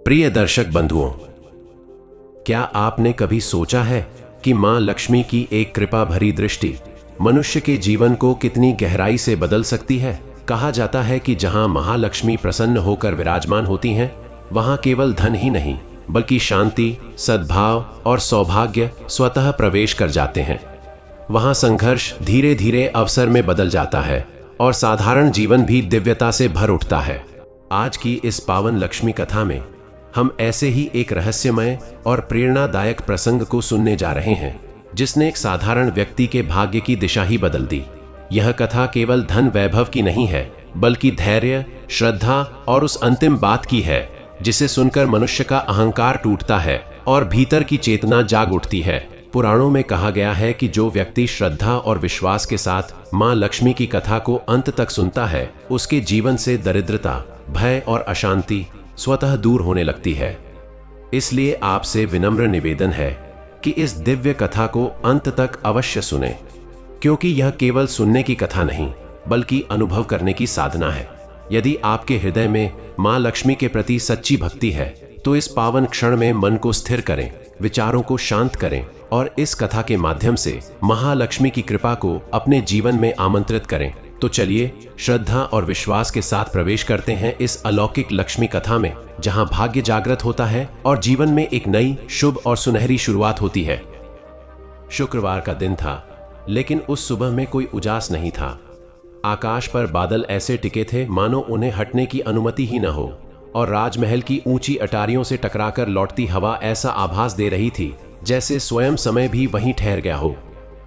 प्रिय दर्शक बंधुओं, क्या आपने कभी सोचा है कि मां लक्ष्मी की एक कृपा भरी दृष्टि मनुष्य के जीवन को कितनी गहराई से बदल सकती है। कहा जाता है कि जहां महालक्ष्मी प्रसन्न होकर विराजमान होती हैं, वहां केवल धन ही नहीं बल्कि शांति, सद्भाव और सौभाग्य स्वतः प्रवेश कर जाते हैं। वहां संघर्ष धीरे धीरे अवसर में बदल जाता है और साधारण जीवन भी दिव्यता से भर उठता है। आज की इस पावन लक्ष्मी कथा में हम ऐसे ही एक रहस्यमय और प्रेरणादायक प्रसंग को सुनने जा रहे हैं, जिसने एक साधारण व्यक्ति के भाग्य की दिशा ही बदल दी। यह कथा केवल धन वैभव की नहीं है, बल्कि धैर्य, श्रद्धा और उस अंतिम बात की है जिसे सुनकर मनुष्य का अहंकार टूटता है और भीतर की चेतना जाग उठती है। पुराणों में कहा गया है कि जो व्यक्ति श्रद्धा और विश्वास के साथ मां लक्ष्मी की कथा को अंत तक सुनता है, उसके जीवन से दरिद्रता, भय और अशांति स्वतः दूर होने लगती है। इसलिए आपसे विनम्र निवेदन है कि इस दिव्य कथा को अंत तक अवश्य सुने, क्योंकि यह केवल सुनने की कथा नहीं बल्कि अनुभव करने की साधना है। यदि आपके हृदय में मां लक्ष्मी के प्रति सच्ची भक्ति है, तो इस पावन क्षण में मन को स्थिर करें, विचारों को शांत करें और इस कथा के माध्यम से महालक्ष्मी की कृपा को अपने जीवन में आमंत्रित करें। तो चलिए श्रद्धा और विश्वास के साथ प्रवेश करते हैं इस अलौकिक लक्ष्मी कथा में, जहां भाग्य जागृत होता है और जीवन में एक नई, शुभ और सुनहरी शुरुआत होती है। शुक्रवार का दिन था, लेकिन उस सुबह में कोई उजास नहीं था। आकाश पर बादल ऐसे टिके थे मानो उन्हें हटने की अनुमति ही न हो, और राजमहल की ऊंची अटारियों से टकराकर लौटती हवा ऐसा आभास दे रही थी जैसे स्वयं समय भी वहीं ठहर गया हो।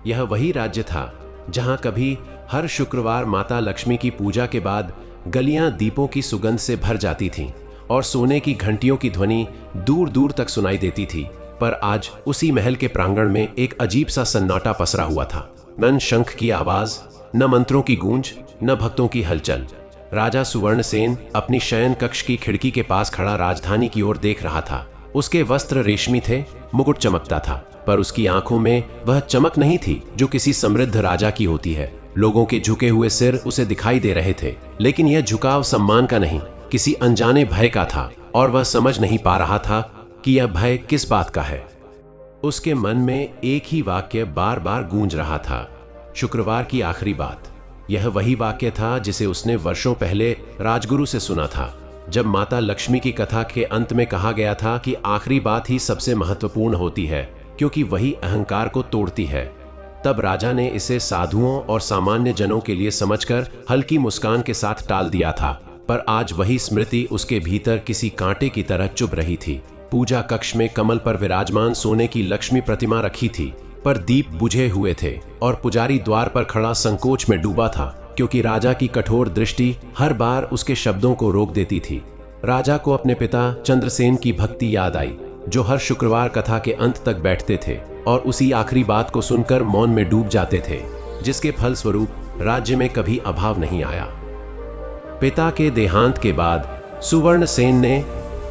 यह वही राज्य था जहां कभी हर शुक्रवार माता लक्ष्मी की पूजा के बाद गलियां दीपों की सुगंध से भर जाती थीं और सोने की घंटियों की ध्वनि दूर दूर तक सुनाई देती थी। पर आज उसी महल के प्रांगण में एक अजीब सा सन्नाटा पसरा हुआ था। न शंख की आवाज, न मंत्रों की गूंज, न भक्तों की हलचल। राजा सुवर्णसेन अपनी शयन कक्ष की खिड़की के पास खड़ा राजधानी की ओर देख रहा था। उसके वस्त्र रेशमी थे, मुकुट चमकता था, पर उसकी आंखों में वह चमक नहीं थी जो किसी समृद्ध राजा की होती है। लोगों के झुके हुए सिर उसे दिखाई दे रहे थे, लेकिन यह झुकाव सम्मान का नहीं, किसी अनजाने भय का था, और वह समझ नहीं पा रहा था कि यह भय किस बात का है। उसके मन में एक ही वाक्य बार बार गूंज रहा था, शुक्रवार की आखिरी बात। यह वही वाक्य था जिसे उसने वर्षों पहले राजगुरु से सुना था, जब माता लक्ष्मी की कथा के अंत में कहा गया था कि आखिरी बात ही सबसे महत्वपूर्ण होती है, क्योंकि वही अहंकार को तोड़ती है। तब राजा ने इसे साधुओं और सामान्य जनों के लिए समझकर हल्की मुस्कान के साथ टाल दिया था, पर आज वही स्मृति उसके भीतर किसी कांटे की तरह चुभ रही थी। पूजा कक्ष में कमल पर विराजमान सोने की लक्ष्मी प्रतिमा रखी थी, पर दीप बुझे हुए थे और पुजारी द्वार पर खड़ा संकोच में डूबा था, क्योंकि राजा की कठोर दृष्टि हर बार उसके शब्दों को रोक देती थी। राजा को अपने पिता चंद्रसेन की भक्ति याद आई, जो हर शुक्रवार कथा के अंत तक बैठते थे और उसी आखिरी बात को सुनकर मौन में डूब जाते थे, जिसके फलस्वरूप राज्य में कभी अभाव नहीं आया। पिता के देहांत के बाद सुवर्णसेन ने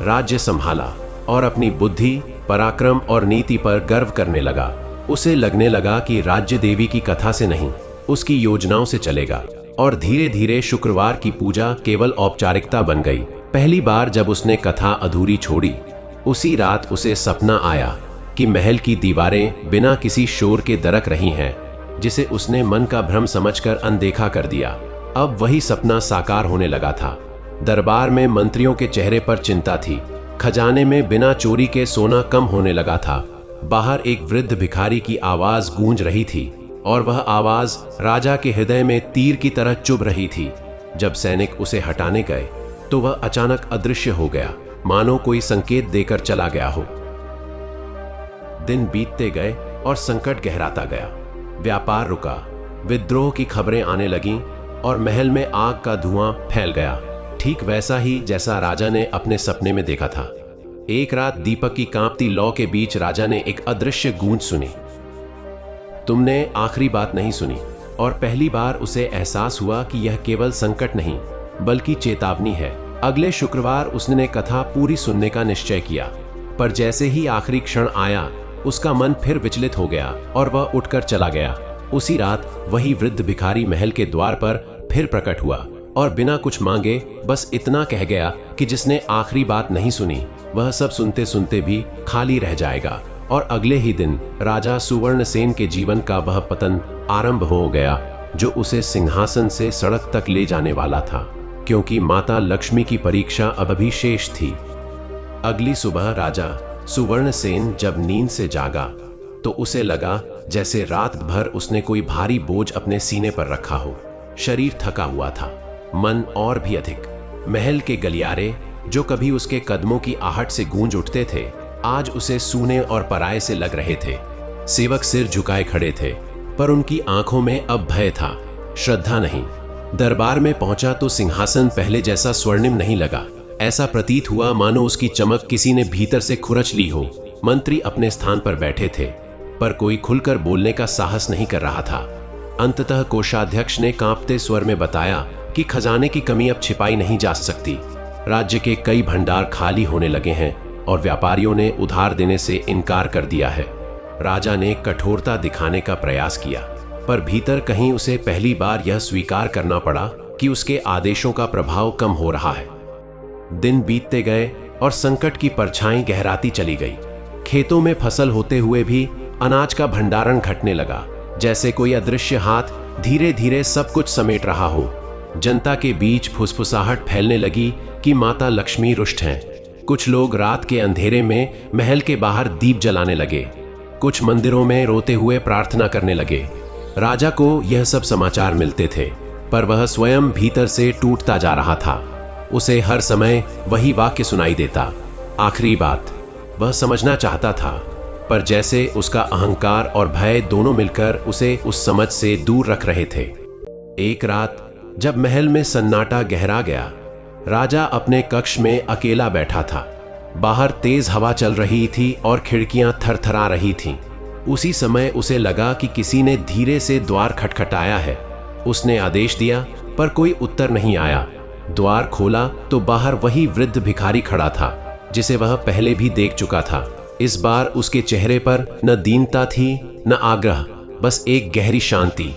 राज्य संभाला और अपनी बुद्धि, पराक्रम और नीति पर गर्व करने लगा। उसे लगने लगा कि राज्य देवी की कथा से नहीं, उसकी योजनाओं से चलेगा, और धीरे धीरे शुक्रवार की पूजा केवल औपचारिकता बन गई। पहली बार जब उसने कथा अधूरी छोड़ी, उसी रात उसे सपना आया कि महल की दीवारें बिना किसी शोर के दरक रही हैं, जिसे उसने मन का भ्रम समझकर अनदेखा कर दिया। अब वही सपना साकार होने लगा था। दरबार में मंत्रियों के चेहरे पर चिंता थी, खजाने में बिना चोरी के सोना कम होने लगा था। बाहर एक वृद्ध भिखारी की आवाज गूंज रही थी, और वह आवाज राजा के हृदय में तीर की तरह चुभ रही थी। जब सैनिक उसे हटाने गए, तो वह अचानक अदृश्य हो गया, मानो कोई संकेत देकर चला गया हो। दिन बीतते गए और संकट गहराता गया। व्यापार रुका, विद्रोह की खबरें आने लगीं और महल में आग का धुआं फैल गया, ठीक वैसा ही जैसा राजा ने अपने सपने में देखा था। एक रात दीपक की कांपती लौ के बीच राजा ने एक अदृश्य गूंज सुनी। तुमने आखिरी बात नहीं सुनी, और पहली बार उसे एहसास हुआ कि यह केवल संकट नहीं बल्कि चेतावनी है। अगले शुक्रवार उसने कथा पूरी सुनने का निश्चय किया, पर जैसे ही आखिरी क्षण आया, उसका मन फिर विचलित हो गया और वह उठकर चला गया। उसी रात वही वृद्ध भिखारी महल के द्वार पर फिर प्रकट हुआ, और बिना कुछ मांगे बस इतना कह गया कि जिसने आखिरी बात नहीं सुनी वह सब सुनते सुनते भी खाली रह जाएगा। और अगले ही दिन राजा सुवर्णसेन के जीवन का वह पतन आरंभ हो गया जो उसे सिंहासन से सड़क तक ले जाने वाला था, क्योंकि माता लक्ष्मी की परीक्षा अब भी शेष थी। अगली सुबह राजा सुवर्णसेन जब नींद से जागा तो उसे लगा जैसे रात भर उसने कोई भारी बोझ अपने सीने पर रखा हो। शरीर थका हुआ था, मन और भी अधिक। महल के गलियारे जो कभी उसके कदमों की आहट से गूंज उठते थे आज उसे सूने और पराये से लग रहे थे। सेवक सिर झुकाए खड़े थे, पर उनकी आंखों में अब भय था, श्रद्धा नहीं। दरबार में पहुंचा तो सिंहासन पहले जैसा स्वर्णिम नहीं लगा। ऐसा प्रतीत हुआ मानो उसकी चमक किसी ने भीतर से खुरच ली हो। मंत्री अपने स्थान पर बैठे थे, पर कोई खुलकर बोलने का साहस नहीं कर रहा था। अंततः कोषाध्यक्ष ने कांपते स्वर में बताया कि खजाने की कमी अब छिपाई नहीं जा सकती। राज्य के कई भंडार खाली होने लगे हैं और व्यापारियों ने उधार देने से इनकार कर दिया है। राजा ने कठोरता दिखाने का प्रयास किया, पर भीतर कहीं उसे पहली बार यह स्वीकार करना पड़ा कि उसके आदेशों का प्रभाव कम हो रहा है। दिन बीतते गए और संकट की परछाई गहराती चली गई। खेतों में फसल होते हुए भी अनाज का भंडारण घटने लगा, जैसे कोई अदृश्य हाथ धीरे धीरे सब कुछ समेट रहा हो। जनता के बीच फुसफुसाहट फैलने लगी कि माता लक्ष्मी रुष्ट हैं। कुछ लोग रात के अंधेरे में महल के बाहर दीप जलाने लगे, कुछ मंदिरों में रोते हुए प्रार्थना करने लगे। राजा को यह सब समाचार मिलते थे, पर वह स्वयं भीतर से टूटता जा रहा था। उसे हर समय वही वाक्य सुनाई देता, आखिरी बात। वह समझना चाहता था, पर जैसे उसका अहंकार और भय दोनों मिलकर उसे उस समझ से दूर रख रहे थे। एक रात जब महल में सन्नाटा गहरा गया, राजा अपने कक्ष में अकेला बैठा था। बाहर तेज हवा चल रही थी और खिड़कियां थरथरा रही थीं। उसी समय उसे लगा कि किसी ने धीरे से द्वार खटखटाया है। उसने आदेश दिया, पर कोई उत्तर नहीं आया। द्वार खोला तो बाहर वही वृद्ध भिखारी खड़ा था, जिसे वह पहले भी देख चुका था। इस बार उसके चेहरे पर न दीनता थी न आग्रह, बस एक गहरी शांति।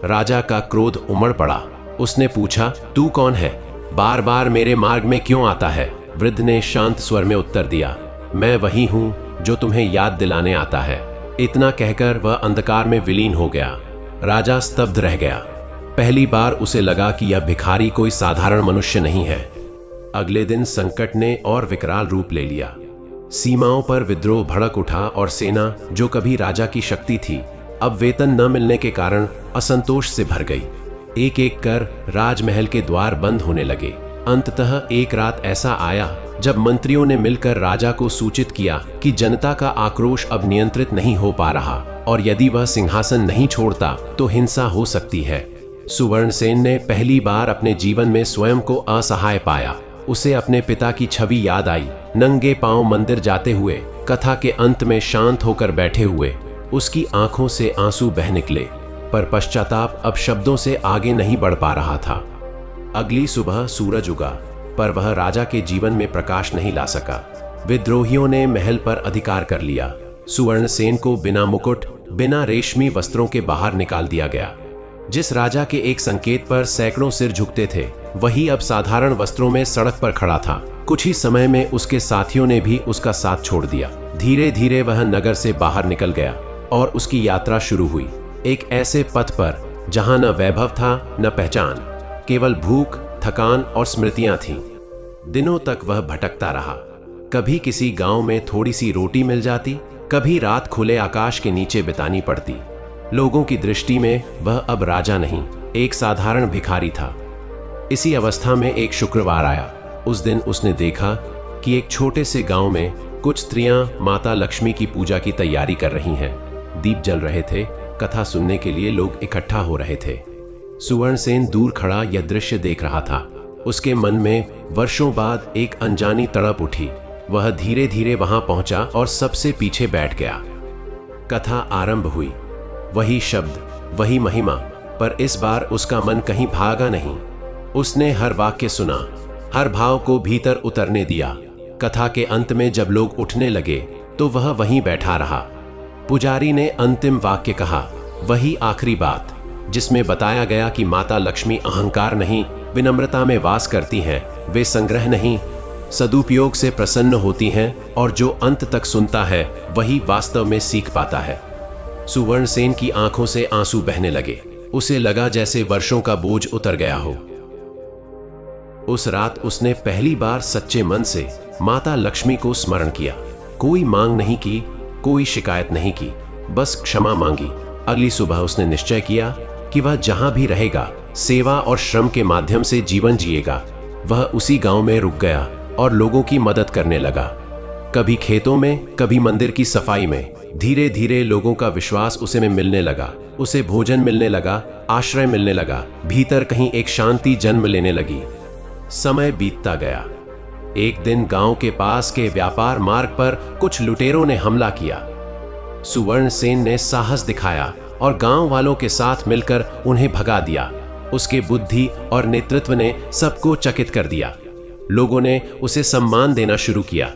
राजा का क्रोध उमड़ पड़ा। उसने पूछा, तू कौन है? बार बार मेरे मार्ग में क्यों आता है? वृद्ध ने शांत स्वर में उत्तर दिया, मैं वही हूं जो तुम्हें याद दिलाने आता है। इतना कहकर वह अंधकार में विलीन हो गया। राजा स्तब्ध रह गया। पहली बार उसे लगा कि यह भिखारी कोई साधारण मनुष्य नहीं है। अगले दिन संकट ने और विकराल रूप ले लिया। सीमाओं पर विद्रोह भड़क उठा और सेना, जो कभी राजा की शक्ति थी, अब वेतन न मिलने के कारण असंतोष से भर गई। एक एक कर राजमहल के द्वार बंद होने लगे। अंततः एक रात ऐसा आया जब मंत्रियों ने मिलकर राजा को सूचित किया कि जनता का आक्रोश अब नियंत्रित नहीं हो पा रहा और यदि वह सिंहासन नहीं छोड़ता तो हिंसा हो सकती है। सुवर्णसेन ने पहली बार अपने जीवन में स्वयं को असहाय पाया। उसे अपने पिता की छवि याद आई, नंगे पांव मंदिर जाते हुए, कथा के अंत में शांत होकर बैठे हुए। उसकी आंखों से आंसू बह निकले, पर पश्चाताप अब शब्दों से आगे नहीं बढ़ पा रहा था। अगली सुबह सूरज उगा, पर वह राजा के जीवन में प्रकाश नहीं ला सका। विद्रोहियों ने महल पर अधिकार कर लिया। सुवर्णसेन को बिना मुकुट, बिना रेशमी वस्त्रों के बाहर निकाल दिया गया। जिस राजा के एक संकेत पर सैकड़ों सिर झुकते थे, वही अब साधारण वस्त्रों में सड़क पर खड़ा था। कुछ ही समय में उसके साथियों ने भी उसका साथ छोड़ दिया। धीरे धीरे वह नगर से बाहर निकल गया और उसकी यात्रा शुरू हुई, एक ऐसे पथ पर जहां न वैभव था न पहचान, केवल भूख, थकान और स्मृतियां थीं। दिनों तक वह भटकता रहा। कभी किसी गांव में थोड़ी सी रोटी मिल जाती, कभी रात खुले आकाश के नीचे बितानी पड़ती। लोगों की दृष्टि में वह अब राजा नहीं, एक साधारण भिखारी था। इसी अवस्था में एक शुक्रवार आया। उस दिन उसने देखा कि एक छोटे से गांव में कुछ स्त्रियां माता लक्ष्मी की पूजा की तैयारी कर रही हैं। दीप जल रहे थे, कथा सुनने के लिए लोग इकट्ठा हो रहे थे। सुवर्णसेन दूर खड़ा यह दृश्य देख रहा था। उसके मन में वर्षों बाद एक अनजानी तड़प उठी। वह धीरे धीरे वहां पहुंचा और सबसे पीछे बैठ गया। कथा आरंभ हुई। वही शब्द, वही महिमा, पर इस बार उसका मन कहीं भागा नहीं। उसने हर वाक्य सुना, हर भाव को भीतर उतरने दिया। कथा के अंत में जब लोग उठने लगे तो वह वहीं बैठा रहा। पुजारी ने अंतिम वाक्य कहा, वही आखिरी बात जिसमें बताया गया कि माता लक्ष्मी अहंकार नहीं विनम्रता में वास करती हैं, वे संग्रह नहीं, सदुपयोग से प्रसन्न होती हैं, और जो अंत तक सुनता है वही वास्तव में सीख पाता है। सुवर्णसेन की आंखों से आंसू बहने लगे। उसे लगा जैसे वर्षों का बोझ उतर गया हो। उस रात उसने पहली बार सच्चे मन से माता लक्ष्मी को स्मरण किया। कोई मांग नहीं की, कोई शिकायत नहीं की, बस क्षमा मांगी। अगली सुबह उसने निश्चय किया कि वह जहां भी रहेगा, सेवा और श्रम के माध्यम से जीवन जिएगा। वह उसी गांव में रुक गया और लोगों की मदद करने लगा। कभी खेतों में, कभी मंदिर की सफाई में। धीरे धीरे लोगों का विश्वास उसे में मिलने लगा। उसे भोजन मिलने लगा, आश्रय मिलने लगा, भीतर कहीं एक शांति जन्म लेने लगी। समय बीतता गया। एक दिन गांव के पास के व्यापार मार्ग पर कुछ लुटेरों ने हमला किया। सुवर्णसेन ने साहस दिखाया और गांव वालों के साथ मिलकर उन्हें भगा दिया। उसके बुद्धि और नेतृत्व ने सबको चकित कर दिया। लोगों ने उसे सम्मान देना शुरू किया।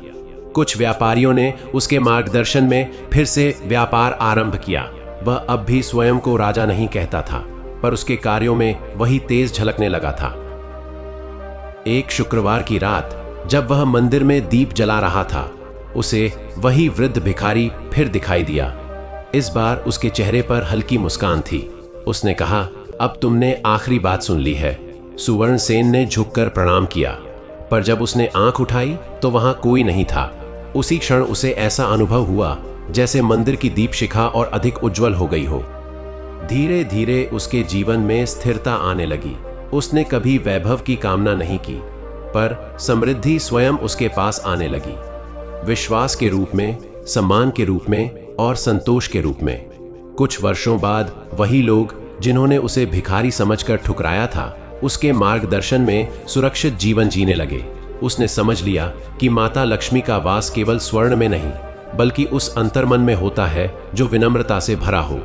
कुछ व्यापारियों ने उसके मार्गदर्शन में फिर से व्यापार आरंभ किया। वह अब भी स्वयं को राजा नहीं कहता था, पर उसके कार्यों में वही तेज झलकने लगा था। एक शुक्रवार की रात जब वह मंदिर में दीप जला रहा था, उसे वही वृद्ध भिखारी फिर दिखाई दिया। इस बार उसके चेहरे पर हल्की मुस्कान थी। उसने कहा, अब तुमने आखिरी बात सुन ली है। सुवर्णसेन ने झुककर प्रणाम किया, पर जब उसने आंख उठाई तो वहां कोई नहीं था। उसी क्षण उसे ऐसा अनुभव हुआ जैसे मंदिर की दीपशिखा और अधिक उज्जवल हो गई हो। धीरे धीरे उसके जीवन में स्थिरता आने लगी। उसने कभी वैभव की कामना नहीं की, पर समृद्धि स्वयं उसके पास आने लगी। विश्वास के रूप में, सम्मान के रूप में और संतोष के रूप में। कुछ वर्षों बाद वही लोग जिन्होंने उसे भिखारी समझकर ठुकराया था, उसके मार्गदर्शन में सुरक्षित जीवन जीने लगे। उसने समझ लिया कि माता लक्ष्मी का वास केवल स्वर्ण में नहीं, बल्कि उस अंतर्मन में होता है जो विनम्रता से भरा हो।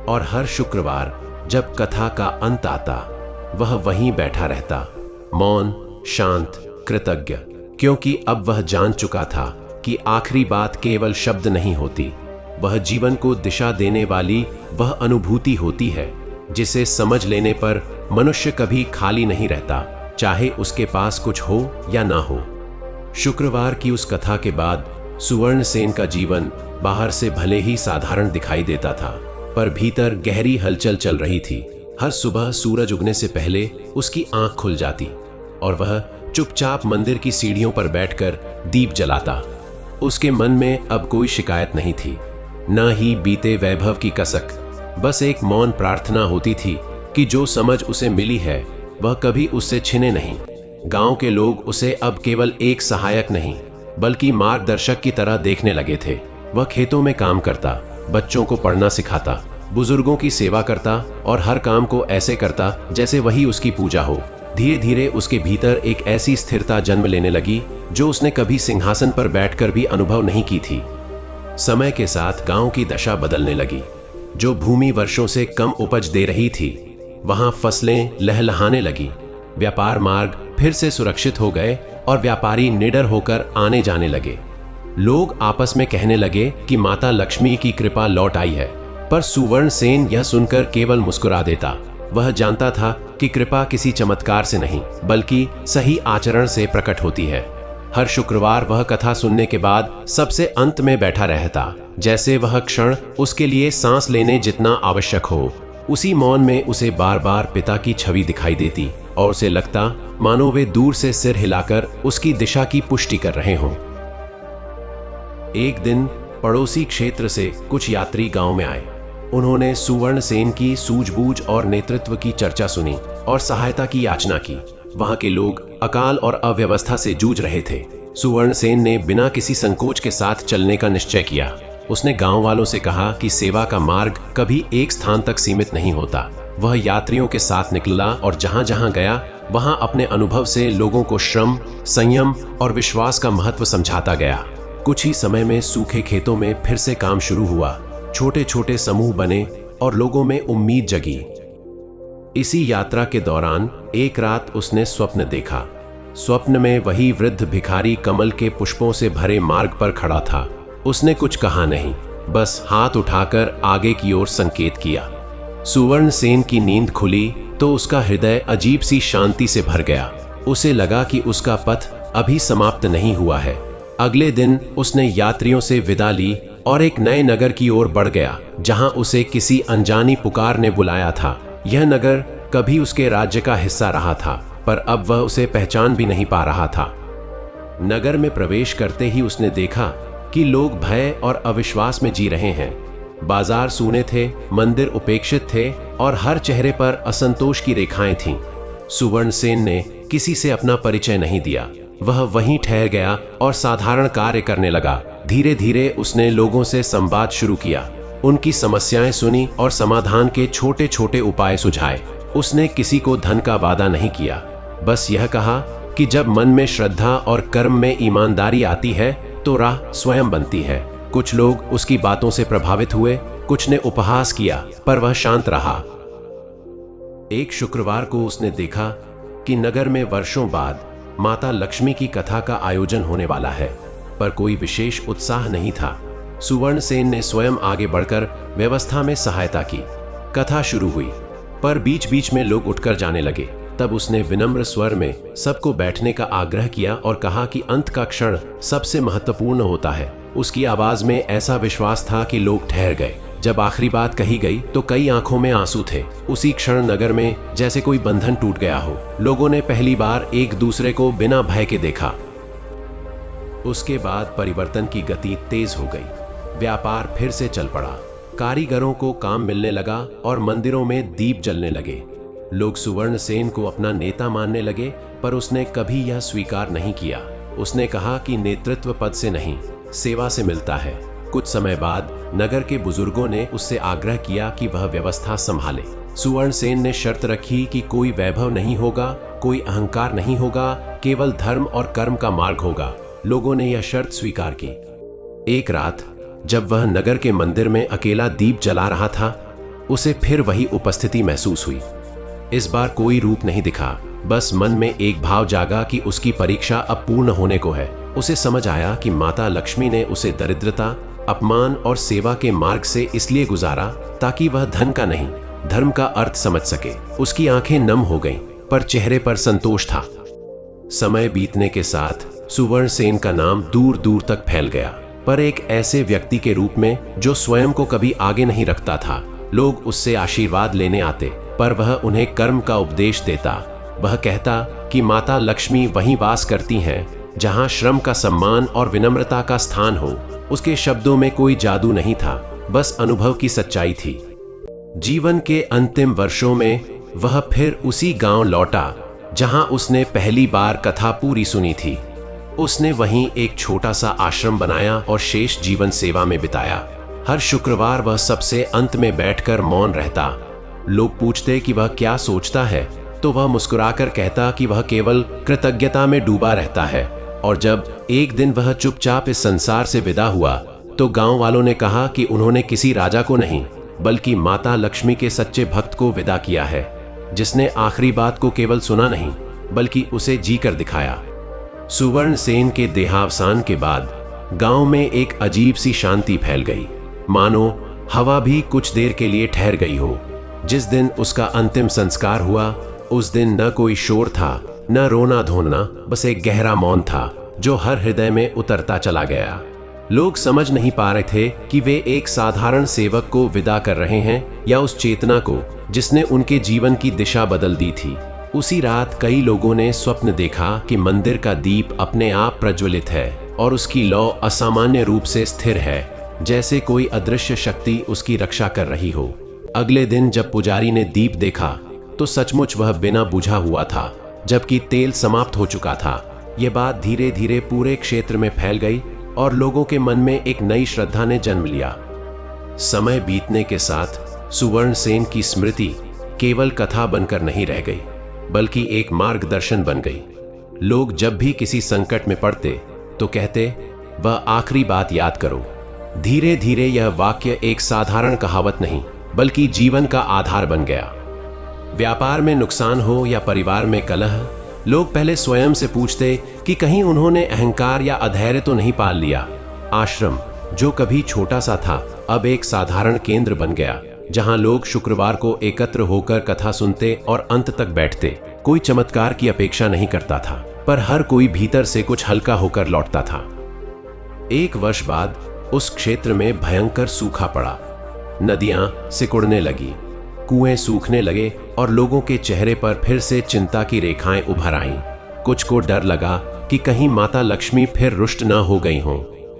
और हर शुक्रवार जब कथा का अंत आता, वह वहीं बैठा रहता, मौन, शांत, कृतज्ञ, क्योंकि अब वह जान चुका था कि आखिरी बात केवल शब्द नहीं होती, वह जीवन को दिशा देने वाली वह अनुभूति होती है जिसे समझ लेने पर मनुष्य कभी खाली नहीं रहता, चाहे उसके पास कुछ हो या ना हो। शुक्रवार की उस कथा के बाद सुवर्णसेन का जीवन बाहर से भले ही साधारण दिखाई देता था, पर भीतर गहरी हलचल चल रही थी। हर सुबह सूरज उगने से पहले उसकी आंख खुल जाती और वह चुपचाप मंदिर की सीढ़ियों पर बैठकर दीप जलाता। उसके मन में अब कोई शिकायत नहीं थी, न ही बीते वैभव की कसक। बस एक मौन प्रार्थना होती थी कि जो समझ उसे मिली है वह कभी उससे छिने नहीं। गांव के लोग उसे अब केवल एक सहायक नहीं, बल्कि मार्गदर्शक की तरह देखने लगे थे। वह खेतों में काम करता, बच्चों को पढ़ना सिखाता, बुजुर्गों की सेवा करता और हर काम को ऐसे करता जैसे वही उसकी पूजा हो। धीरे धीरे उसके भीतर एक ऐसी स्थिरता जन्म लेने लगी जो उसने कभी सिंहासन पर बैठकर भी अनुभव नहीं की थी। समय के साथ गांव की दशा बदलने लगी। जो भूमि वर्षों से कम उपज दे रही थी, वहां फसलें लहलहाने लगी। व्यापार मार्ग फिर से सुरक्षित हो गए और व्यापारी निडर होकर आने जाने लगे। लोग आपस में कहने लगे कि माता लक्ष्मी की कृपा लौट आई है, पर सुवर्णसेन यह सुनकर केवल मुस्कुरा देता। वह जानता था कि कृपा किसी चमत्कार से नहीं, बल्कि सही आचरण से प्रकट होती है। हर शुक्रवार वह कथा सुनने के बाद सबसे अंत में बैठा रहता, जैसे वह क्षण उसके लिए सांस लेने जितना आवश्यक हो। उसी मौन में उसे बार बार पिता की छवि दिखाई देती और उसे लगता मानो वे दूर से सिर हिलाकर उसकी दिशा की पुष्टि कर रहे हों। एक दिन पड़ोसी क्षेत्र से कुछ यात्री गांव में आए। उन्होंने सुवर्णसेन की सूझबूझ और नेतृत्व की चर्चा सुनी और सहायता की याचना की। वहां के लोग अकाल और अव्यवस्था से जूझ रहे थे। सुवर्णसेन ने बिना किसी संकोच के साथ चलने का निश्चय किया। उसने गांव वालों से कहा कि सेवा का मार्ग कभी एक स्थान तक सीमित नहीं होता। वह यात्रियों के साथ निकला और जहां जहां गया वहां अपने अनुभव से लोगों को श्रम, संयम और विश्वास का महत्व समझाता गया। कुछ ही समय में सूखे खेतों में फिर से काम शुरू हुआ। छोटे छोटे समूह बने और लोगों में उम्मीद जगी। इसी यात्रा के दौरान एक रात उसने स्वप्न देखा। स्वप्न में वही वृद्ध भिखारी कमल के पुष्पों से भरे मार्ग पर खड़ा था। उसने कुछ कहा नहीं, बस हाथ उठाकर आगे की ओर संकेत किया। सुवर्णसेन की नींद खुली तो उसका हृदय अजीब सी शांति से भर गया। उसे लगा कि उसका पथ अभी समाप्त नहीं हुआ है। अगले दिन उसने यात्रियों से विदा ली और एक नए नगर की ओर बढ़ गया, जहां उसे किसी अनजानी पुकार ने बुलाया था। यह नगर कभी उसके राज्य का हिस्सा रहा था, पर अब वह उसे पहचान भी नहीं पा रहा था। नगर में प्रवेश करते ही उसने देखा कि लोग भय और अविश्वास में जी रहे हैं। बाजार सूने थे, मंदिर उपेक्षित थे और हर चेहरे पर असंतोष की रेखाएं थीं। सुवर्णसेन ने किसी से अपना परिचय नहीं दिया। वह वहीं ठहर गया और साधारण कार्य करने लगा। धीरे धीरे उसने लोगों से संवाद शुरू किया, उनकी समस्याएं सुनी और समाधान के छोटे छोटे उपाय सुझाए। उसने किसी को धन का वादा नहीं किया, बस यह कहा कि जब मन में श्रद्धा और कर्म में ईमानदारी आती है तो राह स्वयं बनती है। कुछ लोग उसकी बातों से प्रभावित हुए, कुछ ने उपहास किया, पर वह शांत रहा। एक शुक्रवार को उसने देखा कि नगर में वर्षों बाद माता लक्ष्मी की कथा का आयोजन होने वाला है, पर कोई विशेष उत्साह नहीं था। सुवर्णसेन ने स्वयं आगे बढ़कर व्यवस्था में सहायता की। कथा शुरू हुई, पर बीच बीच में लोग उठकर जाने लगे। तब उसने विनम्र स्वर में सबको बैठने का आग्रह किया और कहा कि अंत का क्षण सबसे महत्वपूर्ण होता है। उसकी आवाज में ऐसा विश्वास था कि लोग ठहर गए। जब आखिरी बात कही गई तो कई आंखों में आंसू थे। उसी क्षण नगर में जैसे कोई बंधन टूट गया हो। लोगों ने पहली बार एक दूसरे को बिना भय के देखा। उसके बाद परिवर्तन की गति तेज हो गई। व्यापार फिर से चल पड़ा, कारीगरों को काम मिलने लगा और मंदिरों में दीप जलने लगे। लोग सुवर्णसेन को अपना नेता मानने लगे, पर उसने कभी यह स्वीकार नहीं किया। उसने कहा कि नेतृत्व पद से नहीं, सेवा से मिलता है। कुछ समय बाद नगर के बुजुर्गों ने उससे आग्रह किया कि वह व्यवस्था संभाले। सुवर्णसेन ने शर्त रखी कि कोई वैभव नहीं होगा, कोई अहंकार नहीं होगा, केवल धर्म और कर्म का मार्ग होगा। लोगों ने यह शर्त स्वीकार की। एक रात जब वह नगर के मंदिर में अकेला दीप जला रहा था, उसे फिर वही उपस्थिति महसूस हुई। इस बार कोई रूप नहीं दिखा, बस मन में एक भाव जागा कि उसकी परीक्षा अब पूर्ण होने को है। उसे समझ आया कि माता लक्ष्मी ने उसे दरिद्रता, अपमान और सेवा के मार्ग से इसलिए गुजारा ताकि वह धन का नहीं, धर्म का अर्थ समझ सके। उसकी आंखें नम हो गईं, पर चेहरे पर संतोष था। समय बीतने के साथ सुवर्णसेन का नाम दूर दूर तक फैल गया, पर एक ऐसे व्यक्ति के रूप में जो स्वयं को कभी आगे नहीं रखता था। लोग उससे आशीर्वाद लेने आते, पर वह उन्हें कर्म का उपदेश देता। वह कहता कि माता लक्ष्मी वहीं वास करती हैं जहां श्रम का सम्मान और विनम्रता का स्थान हो। उसके शब्दों में कोई जादू नहीं था, बस अनुभव की सच्चाई थी। जीवन के अंतिम वर्षों में वह फिर उसी गांव लौटा जहां उसने पहली बार कथा पूरी सुनी थी। उसने वहीं एक छोटा सा आश्रम बनाया और शेष जीवन सेवा में बिताया। हर शुक्रवार वह सबसे अंत में बैठकर मौन रहता। लोग पूछते कि वह क्या सोचता है, तो वह मुस्कुराकर कहता कि वह केवल कृतज्ञता में डूबा रहता है। और जब एक दिन वह चुपचाप इस संसार से विदा हुआ, तो गांव वालों ने कहा कि उन्होंने किसी राजा को नहीं, बल्कि माता लक्ष्मी के सच्चे भक्त को विदा किया है, जिसने आखिरी बात को केवल सुना नहीं, बल्कि उसे जीकर दिखाया। सुवर्णसेन के देहावसान के बाद गांव में एक अजीब सी शांति फैल गई, मानो हवा भी कुछ देर के लिए ठहर गई हो। जिस दिन उसका अंतिम संस्कार हुआ, उस दिन न कोई शोर था, न रोना धोना, बस एक गहरा मौन था जो हर हृदय में उतरता चला गया। लोग समझ नहीं पा रहे थे कि वे एक साधारण सेवक को विदा कर रहे हैं या उस चेतना को जिसने उनके जीवन की दिशा बदल दी थी। उसी रात कई लोगों ने स्वप्न देखा कि मंदिर का दीप अपने आप प्रज्वलित है और उसकी लौ असामान्य रूप से स्थिर है, जैसे कोई अदृश्य शक्ति उसकी रक्षा कर रही हो। अगले दिन जब पुजारी ने दीप देखा तो सचमुच वह बिना बुझा हुआ था, जबकि तेल समाप्त हो चुका था। यह बात धीरे धीरे पूरे क्षेत्र में फैल गई और लोगों के मन में एक नई श्रद्धा ने जन्म लिया। समय बीतने के साथ सुवर्णसेन की स्मृति केवल कथा बनकर नहीं रह गई, बल्कि एक मार्गदर्शन बन गई। लोग जब भी किसी संकट में पड़ते तो कहते, वह आखिरी बात याद करो। धीरे धीरे यह वाक्य एक साधारण कहावत नहीं, बल्कि जीवन का आधार बन गया। व्यापार में नुकसान हो या परिवार में कलह, लोग पहले स्वयं से पूछते कि कहीं उन्होंने अहंकार या अधैर्य तो नहीं पाल लिया। आश्रम, जो कभी छोटा सा था, अब एक साधारण केंद्र बन गया, जहां लोग शुक्रवार को एकत्र होकर कथा सुनते और अंत तक बैठते। कोई चमत्कार की अपेक्षा नहीं करता था, पर हर कोई भीतर से कुछ हल्का होकर लौटता था। 1 वर्ष बाद उस क्षेत्र में भयंकर सूखा पड़ा। नदियां सिकुड़ने लगी, कुएं सूखने लगे और लोगों के चेहरे पर फिर से चिंता की रेखाएं उभर आईं। कुछ को डर लगा कि कहीं माता लक्ष्मी फिर रुष्ट न हो गई हों।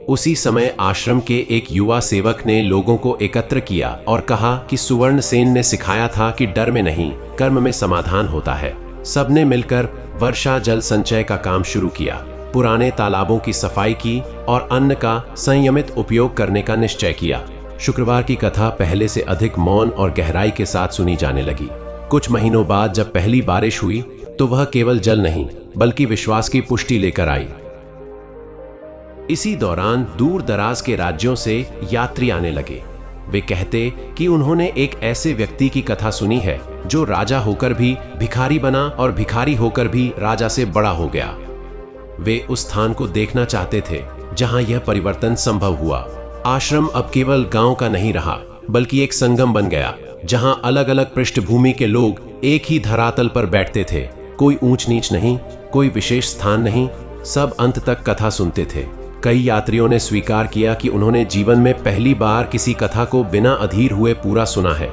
उसी समय आश्रम के एक युवा सेवक ने लोगों को एकत्र किया और कहा कि सुवर्ण सेन ने सिखाया था कि डर में नहीं, कर्म में समाधान होता है। सबने मिलकर वर्षा जल संचय का काम शुरू किया, पुराने तालाबों की सफाई की और अन्न का संयमित उपयोग करने का निश्चय किया। शुक्रवार की कथा पहले से अधिक मौन और गहराई के साथ सुनी जाने लगी। कुछ महीनों बाद जब पहली बारिश हुई तो वह केवल जल नहीं बल्कि विश्वास की पुष्टि लेकर आई। इसी दौरान दूर दराज के राज्यों से यात्री आने लगे। वे कहते कि उन्होंने एक ऐसे व्यक्ति की कथा सुनी है जो राजा होकर भी भिखारी बना और भिखारी होकर भी राजा से बड़ा हो गया। वे उस स्थान को देखना चाहते थे जहां यह परिवर्तन संभव हुआ। आश्रम अब केवल गांव का नहीं रहा बल्कि एक संगम बन गया, जहां अलग अलग पृष्ठभूमि के लोग एक ही धरातल पर बैठते थे। कोई ऊंच नीच नहीं, कोई विशेष स्थान नहीं, सब अंत तक कथा सुनते थे। कई यात्रियों ने स्वीकार किया कि उन्होंने जीवन में पहली बार किसी कथा को बिना अधीर हुए पूरा सुना है।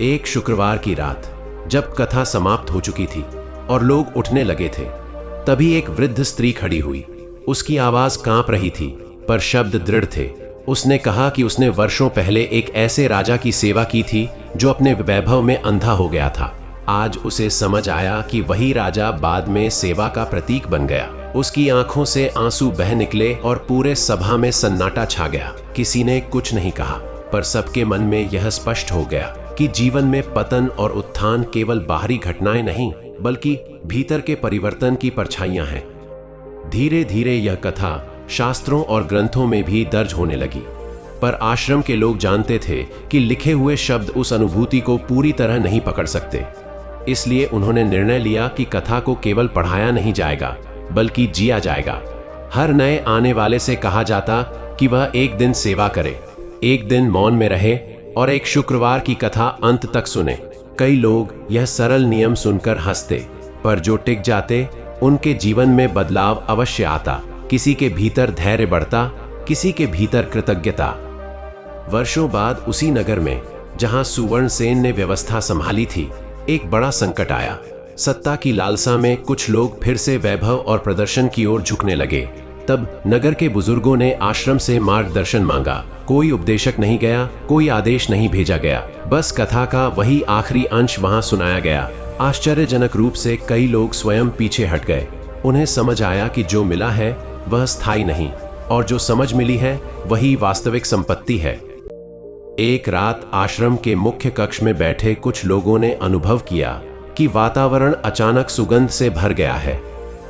एक शुक्रवार की रात जब कथा समाप्त हो चुकी थी और लोग उठने लगे थे, तभी एक वृद्ध स्त्री खड़ी हुई। उसकी आवाज कांप रही थी पर शब्द दृढ़ थे। उसने कहा कि उसने वर्षों पहले एक ऐसे राजा की सेवा की थी जो अपने वैभव में अंधा हो गया था। आज उसे समझ आया कि वही राजा बाद में सेवा का प्रतीक बन गया। उसकी आंखों से आंसू बह निकले और पूरे सभा में सन्नाटा छा गया। किसी ने कुछ नहीं कहा, पर सबके मन में यह स्पष्ट हो गया कि जीवन में पतन और उत्थान केवल बाहरी घटनाएं नहीं बल्कि भीतर के परिवर्तन की परछाइयां हैं। धीरे धीरे यह कथा शास्त्रों और ग्रंथों में भी दर्ज होने लगी, पर आश्रम के लोग जानते थे कि लिखे हुए शब्द उस अनुभूति को पूरी तरह नहीं पकड़ सकते। इसलिए उन्होंने निर्णय लिया कि कथा को केवल पढ़ाया नहीं जाएगा बल्कि जिया जाएगा। हर नए आने वाले से कहा जाता कि वह एक दिन सेवा करे, एक दिन मौन में रहे और एक शुक्रवार की कथा अंत तक सुने। कई लोग यह सरल नियम सुनकर हंसते, पर जो टिक जाते उनके जीवन में बदलाव अवश्य आता। किसी के भीतर धैर्य बढ़ता, किसी के भीतर कृतज्ञता। वर्षों बाद उसी नगर में जहां सुवर्ण सेन ने व्यवस्था संभाली थी, एक बड़ा संकट आया। सत्ता की लालसा में कुछ लोग फिर से वैभव और प्रदर्शन की ओर झुकने लगे। तब नगर के बुजुर्गों ने आश्रम से मार्गदर्शन मांगा। कोई उपदेशक नहीं गया, कोई आदेश नहीं भेजा गया, बस कथा का वही आखिरी अंश वहां सुनाया गया। आश्चर्यजनक रूप से कई लोग स्वयं पीछे हट गए। उन्हें समझ आया कि जो मिला है वह स्थायी नहीं और जो समझ मिली है वही वास्तविक संपत्ति है। एक रात आश्रम के मुख्य कक्ष में बैठे कुछ लोगों ने अनुभव किया कि वातावरण अचानक सुगंध से भर गया है।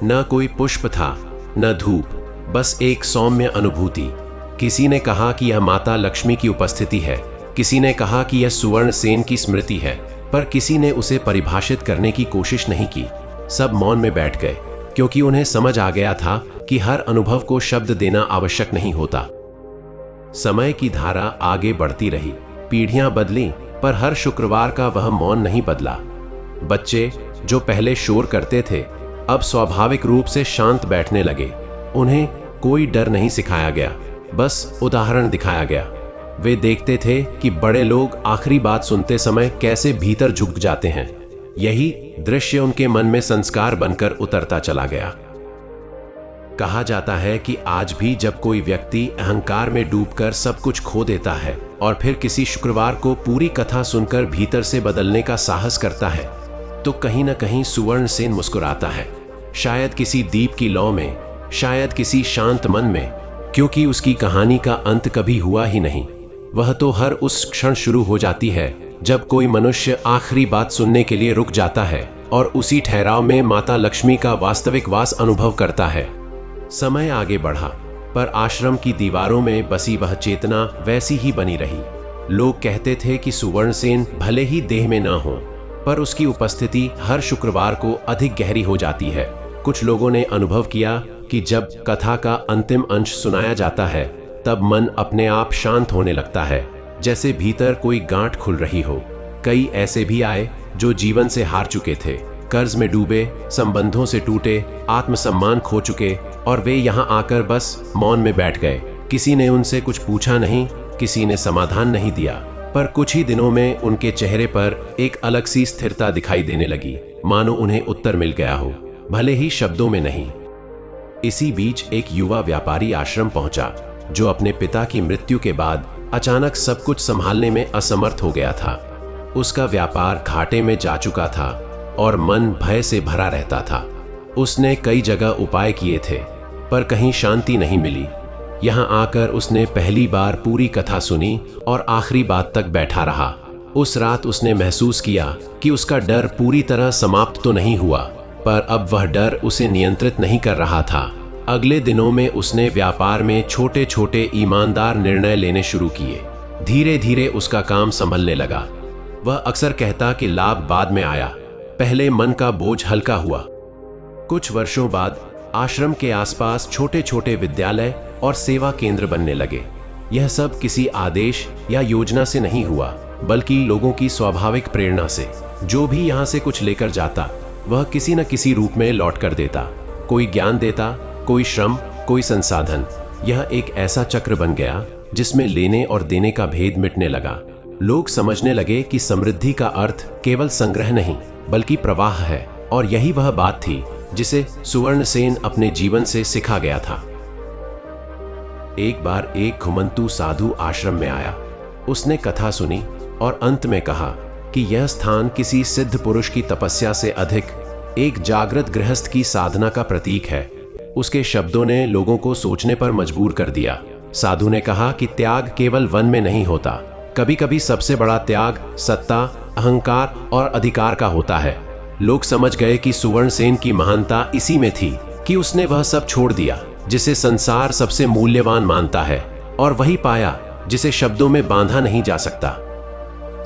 न कोई पुष्प था, न धूप, बस एक सौम्य अनुभूति। किसी ने कहा कि यह माता लक्ष्मी की उपस्थिति है, किसी ने कहा कि यह सुवर्ण सेन की स्मृति है, पर किसी ने उसे परिभाषित करने की कोशिश नहीं की। सब मौन में बैठ गए, क्योंकि उन्हें समझ आ गया था कि हर अनुभव को शब्द देना आवश्यक नहीं होता। समय की धारा आगे बढ़ती रही, पीढ़ियां बदली, पर हर शुक्रवार का वह मौन नहीं बदला। बच्चे जो पहले शोर करते थे अब स्वाभाविक रूप से शांत बैठने लगे। उन्हें कोई डर नहीं सिखाया गया, बस उदाहरण दिखाया गया। वे देखते थे कि बड़े लोग आखिरी बात सुनते समय कैसे भीतर झुक जाते हैं। यही दृश्य उनके मन में संस्कार बनकर उतरता चला गया। कहा जाता है कि आज भी जब कोई व्यक्ति अहंकार में डूबकर सब कुछ खो देता है और फिर किसी शुक्रवार को पूरी कथा सुनकर भीतर से बदलने का साहस करता है, तो कहीं न कहीं सुवर्ण सेन मुस्कुराता है। शायद किसी दीप की लौ में, शायद किसी शांत मन में, क्योंकि उसकी कहानी का अंत कभी हुआ ही नहीं। वह तो हर उस क्षण शुरू हो जाती है जब कोई मनुष्य आखिरी बात सुनने के लिए रुक जाता है और उसी ठहराव में माता लक्ष्मी का वास्तविक वास अनुभव करता है। समय आगे बढ़ा, पर आश्रम की दीवारों में बसी वह चेतना वैसी ही बनी रही। लोग कहते थे कि सुवर्ण सेन भले ही देह में न हो, पर उसकी उपस्थिति हर शुक्रवार को अधिक गहरी हो जाती है। कुछ लोगों ने अनुभव किया कि जब कथा का अंतिम अंश सुनाया जाता है, तब मन अपने आप शांत होने लगता है। जैसे भीतर कोई गांठ खुल रही हो। कई ऐसे भी आए जो जीवन से हार चुके थे, कर्ज में डूबे, संबंधों से टूटे, आत्मसम्मान खो चुके, और वे यहाँ आकर बस मौन में बैठ गए। किसी ने उनसे कुछ पूछा नहीं, किसी ने समाधान नहीं दिया, पर कुछ ही दिनों में उनके चेहरे पर एक अलग सी स्थिरता दिखाई देने लगी, मानो उन्हें उत्तर मिल गया हो, भले ही शब्दों में नहीं। इसी बीच एक युवा व्यापारी आश्रम पहुंचा, जो अपने पिता की मृत्यु के बाद अचानक सब कुछ संभालने में असमर्थ हो गया था। उसका व्यापार घाटे में जा चुका था और मन भय से भरा रहता था। उसने कई जगह उपाय किए थे, पर कहीं शांति नहीं मिली। यहाँ आकर उसने पहली बार पूरी कथा सुनी और आखिरी बात तक बैठा रहा। उस रात उसने महसूस किया कि उसका डर पूरी तरह समाप्त तो नहीं हुआ, पर अब वह डर उसे नियंत्रित नहीं कर रहा था। अगले दिनों में उसने व्यापार में छोटे छोटे ईमानदार निर्णय लेने शुरू किए। धीरे धीरे उसका काम संभलने लगा। वह अक्सर कहता कि लाभ बाद में आया, पहले मन का बोझ हल्का हुआ। कुछ वर्षों बाद आश्रम के आसपास छोटे छोटे विद्यालय और सेवा केंद्र बनने लगे। यह सब किसी आदेश या योजना से नहीं हुआ, बल्कि लोगों की स्वाभाविक प्रेरणा से। जो भी यहाँ से कुछ लेकर जाता, वह किसी न किसी रूप में लौट कर देता। कोई ज्ञान देता, कोई श्रम, कोई संसाधन। यह एक ऐसा चक्र बन गया जिसमें लेने और देने का भेद मिटने लगा। लोग समझने लगे कि समृद्धि का अर्थ केवल संग्रह नहीं, बल्कि प्रवाह है, और यही वह बात थी जिसे सुवर्णसेन अपने जीवन से सिखा गया था। एक बार एक घुमंतू साधु आश्रम में आया। उसने कथा सुनी और अंत में कहा कि यह स्थान किसी सिद्ध पुरुष की तपस्या से अधिक एक जागृत गृहस्थ की साधना का प्रतीक है। उसके शब्दों ने लोगों को सोचने पर मजबूर कर दिया। साधु ने कहा कि त्याग केवल वन में नहीं होता, कभी कभी सबसे बड़ा त्याग सत्ता, अहंकार और अधिकार का होता है। लोग समझ गए कि सुवर्णसेन की महानता इसी में थी कि उसने वह सब छोड़ दिया जिसे संसार सबसे मूल्यवान मानता है, और वही पाया जिसे शब्दों में बांधा नहीं जा सकता।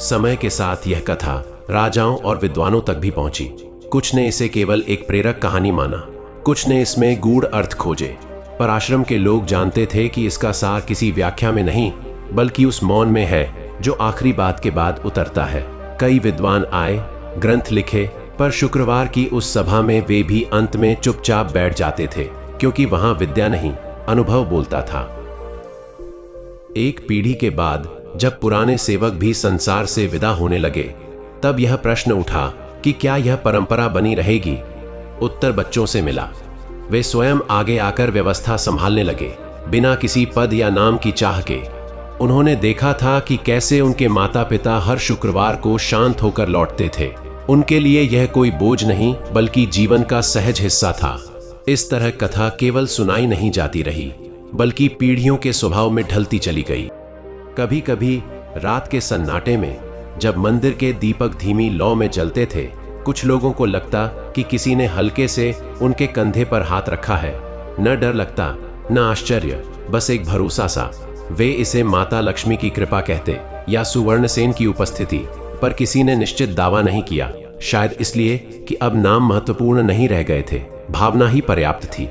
समय के साथ यह कथा राजाओं और विद्वानों तक भी पहुंची। कुछ ने इसे केवल एक प्रेरक कहानी माना, कुछ ने इसमें गूढ़ अर्थ खोजे, पर आश्रम के लोग जानते थे कि इसका सार किसी व्याख्या में नहीं, बल्कि उस मौन में है जो आखिरी बात के बाद उतरता है। कई विद्वान आए, ग्रंथ लिखे, पर शुक्रवार की उस सभा में वे भी अंत में चुपचाप बैठ जाते थे, क्योंकि वहां विद्या नहीं, अनुभव बोलता था। एक पीढ़ी के बाद जब पुराने सेवक भी संसार से विदा होने लगे, तब यह प्रश्न उठा कि क्या यह परंपरा बनी रहेगी। उत्तर बच्चों से मिला। वे स्वयं आगे आकर व्यवस्था संभालने लगे, बिना किसी पद या नाम की चाह के। उन्होंने देखा था कि कैसे उनके माता पिता हर शुक्रवार को शांत होकर लौटते थे। उनके लिए यह कोई बोझ नहीं, बल्कि जीवन का सहज हिस्सा था। इस तरह कथा केवल सुनाई नहीं जाती रही, बल्कि पीढ़ियों के स्वभाव में ढलती चली गई। कभी कभी रात के सन्नाटे में, जब मंदिर के दीपक धीमी लौ में जलते थे, कुछ लोगों को लगता कि किसी ने हल्के से उनके कंधे पर हाथ रखा है। न डर लगता, न आश्चर्य, बस एक भरोसा सा। वे इसे माता लक्ष्मी की कृपा कहते या सुवर्णसेन की उपस्थिति, पर किसी ने निश्चित दावा नहीं किया, शायद इसलिए कि अब नाम महत्वपूर्ण नहीं रह गए थे, भावना ही पर्याप्त थी।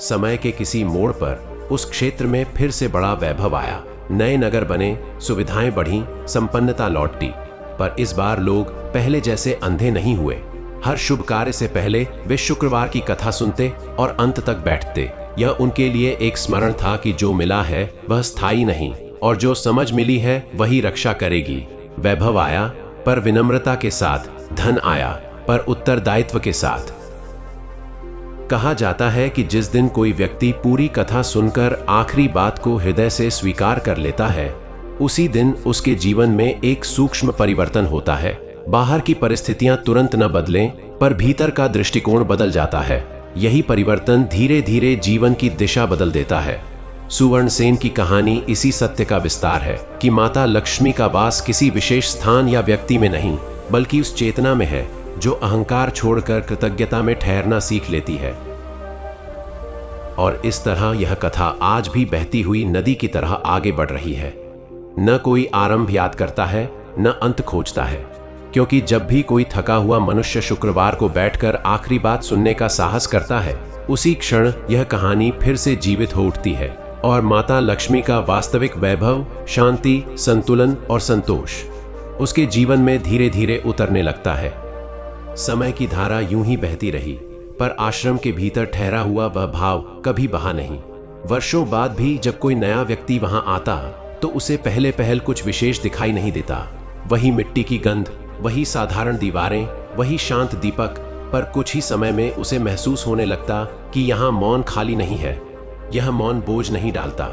समय के किसी मोड़ पर उस क्षेत्र में फिर से बड़ा वैभव आया। नए नगर बने, सुविधाएं बढ़ी, संपन्नता लौटी, पर इस बार लोग पहले जैसे अंधे नहीं हुए। हर शुभ कार्य से पहले वे शुक्रवार की कथा सुनते और अंत तक बैठते। यह उनके लिए एक स्मरण था कि जो मिला है वह स्थायी नहीं, और जो समझ मिली है वही रक्षा करेगी। वैभव आया, पर विनम्रता के साथ। धन आया, पर उत्तरदायित्व के साथ। कहा जाता है कि जिस दिन कोई व्यक्ति पूरी कथा सुनकर आखिरी बात को हृदय से स्वीकार कर लेता है, उसी दिन उसके जीवन में एक सूक्ष्म परिवर्तन होता है। बाहर की परिस्थितियां तुरंत न बदलें, पर भीतर का दृष्टिकोण बदल जाता है। यही परिवर्तन धीरे धीरे जीवन की दिशा बदल देता है। सुवर्णसेन की कहानी इसी सत्य का विस्तार है कि माता लक्ष्मी का वास किसी विशेष स्थान या व्यक्ति में नहीं, बल्कि उस चेतना में है जो अहंकार छोड़कर कृतज्ञता में ठहरना सीख लेती है। और इस तरह यह कथा आज भी बहती हुई नदी की तरह आगे बढ़ रही है। न कोई आरंभ याद करता है, न अंत खोजता है, क्योंकि जब भी कोई थका हुआ मनुष्य शुक्रवार को बैठकर आखिरी बात सुनने का साहस करता है, उसी क्षण यह कहानी फिर से जीवित हो उठती है। और माता लक्ष्मी का वास्तविक वैभव, शांति, संतुलन और संतोष उसके जीवन में धीरे धीरे उतरने लगता है। समय की धारा यूं ही बहती रही, पर आश्रम के भीतर ठहरा हुआ वह भाव कभी बहा नहीं। वर्षों बाद भी जब कोई नया व्यक्ति वहां आता तो उसे पहले पहल कुछ विशेष दिखाई नहीं देता। वही मिट्टी की गंध, वही साधारण दीवारें, वही शांत दीपक, पर कुछ ही समय में उसे महसूस होने लगता कि यहाँ मौन खाली नहीं है। यह मौन बोझ नहीं डालता,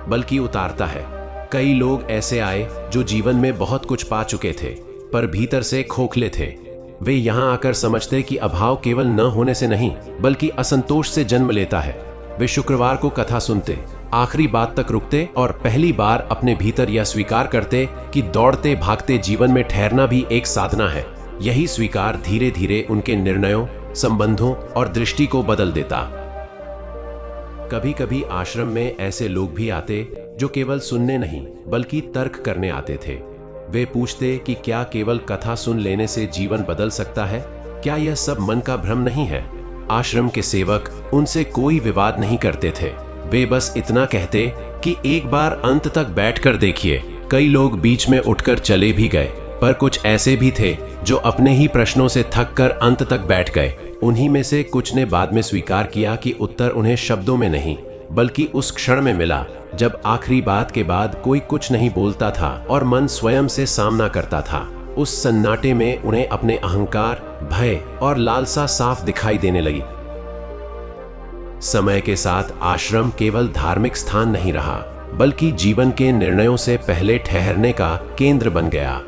बल्कि उतारता है। कई लोग ऐसे आए जो जीवन में बहुत कुछ पा चुके थे, पर भीतर से खोखले थे। वे यहाँ आकर समझते कि अभाव केवल न होने से नहीं, बल्कि असंतोष से जन्म लेता है। वे शुक्रवार को कथा सुनते, आखिरी बात तक रुकते और पहली बार अपने भीतर यह स्वीकार करते कि दौड़ते भागते जीवन में ठहरना भी एक साधना है। यही स्वीकार धीरे धीरे उनके निर्णयों, संबंधों और दृष्टि को बदल देता। कभी कभी आश्रम में ऐसे लोग भी आते जो केवल सुनने नहीं, बल्कि तर्क करने आते थे। वे पूछते कि क्या केवल कथा सुन लेने से जीवन बदल सकता है? क्या यह सब मन का भ्रम नहीं है? आश्रम के सेवक उनसे कोई विवाद नहीं करते थे। वे बस इतना कहते कि एक बार अंत तक बैठकर देखिए। कई लोग बीच में उठकर चले भी गए, पर कुछ ऐसे भी थे जो अपने ही प्रश्नों से थककर अंत तक बैठ गए। उन्हीं में से कुछ ने बाद में स्वीकार किया कि उत्तर उन्हें शब्दों में नहीं, बल्कि उस क्षण में मिला जब आखिरी बात के बाद कोई कुछ नहीं बोलता था और मन स्वयं से सामना करता था। उस सन्नाटे में उन्हें अपने अहंकार, भय और लालसा साफ दिखाई देने लगी। समय के साथ आश्रम केवल धार्मिक स्थान नहीं रहा, बल्कि जीवन के निर्णयों से पहले ठहरने का केंद्र बन गया।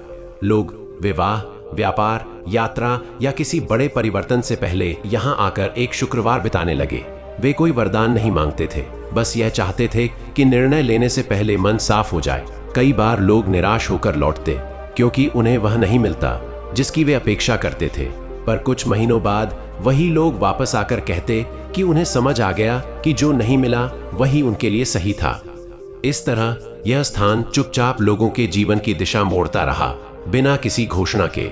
लोग विवाह, व्यापार, यात्रा या किसी बड़े परिवर्तन से पहले यहाँ आकर एक शुक्रवार बिताने लगे। वे कोई वरदान नहीं मांगते थे, बस यह चाहते थे कि निर्णय लेने से पहले मन साफ हो जाए। कई बार लोग निराश होकर लौटते, क्योंकि उन्हें वह नहीं मिलता जिसकी वे अपेक्षा करते थे। पर कुछ महीनों बाद वही लोग वापस आकर कहते कि उन्हें समझ आ गया कि जो नहीं मिला वही उनके लिए सही था। इस तरह यह स्थान चुपचाप लोगों के जीवन की दिशा मोड़ता रहा, बिना किसी घोषणा के।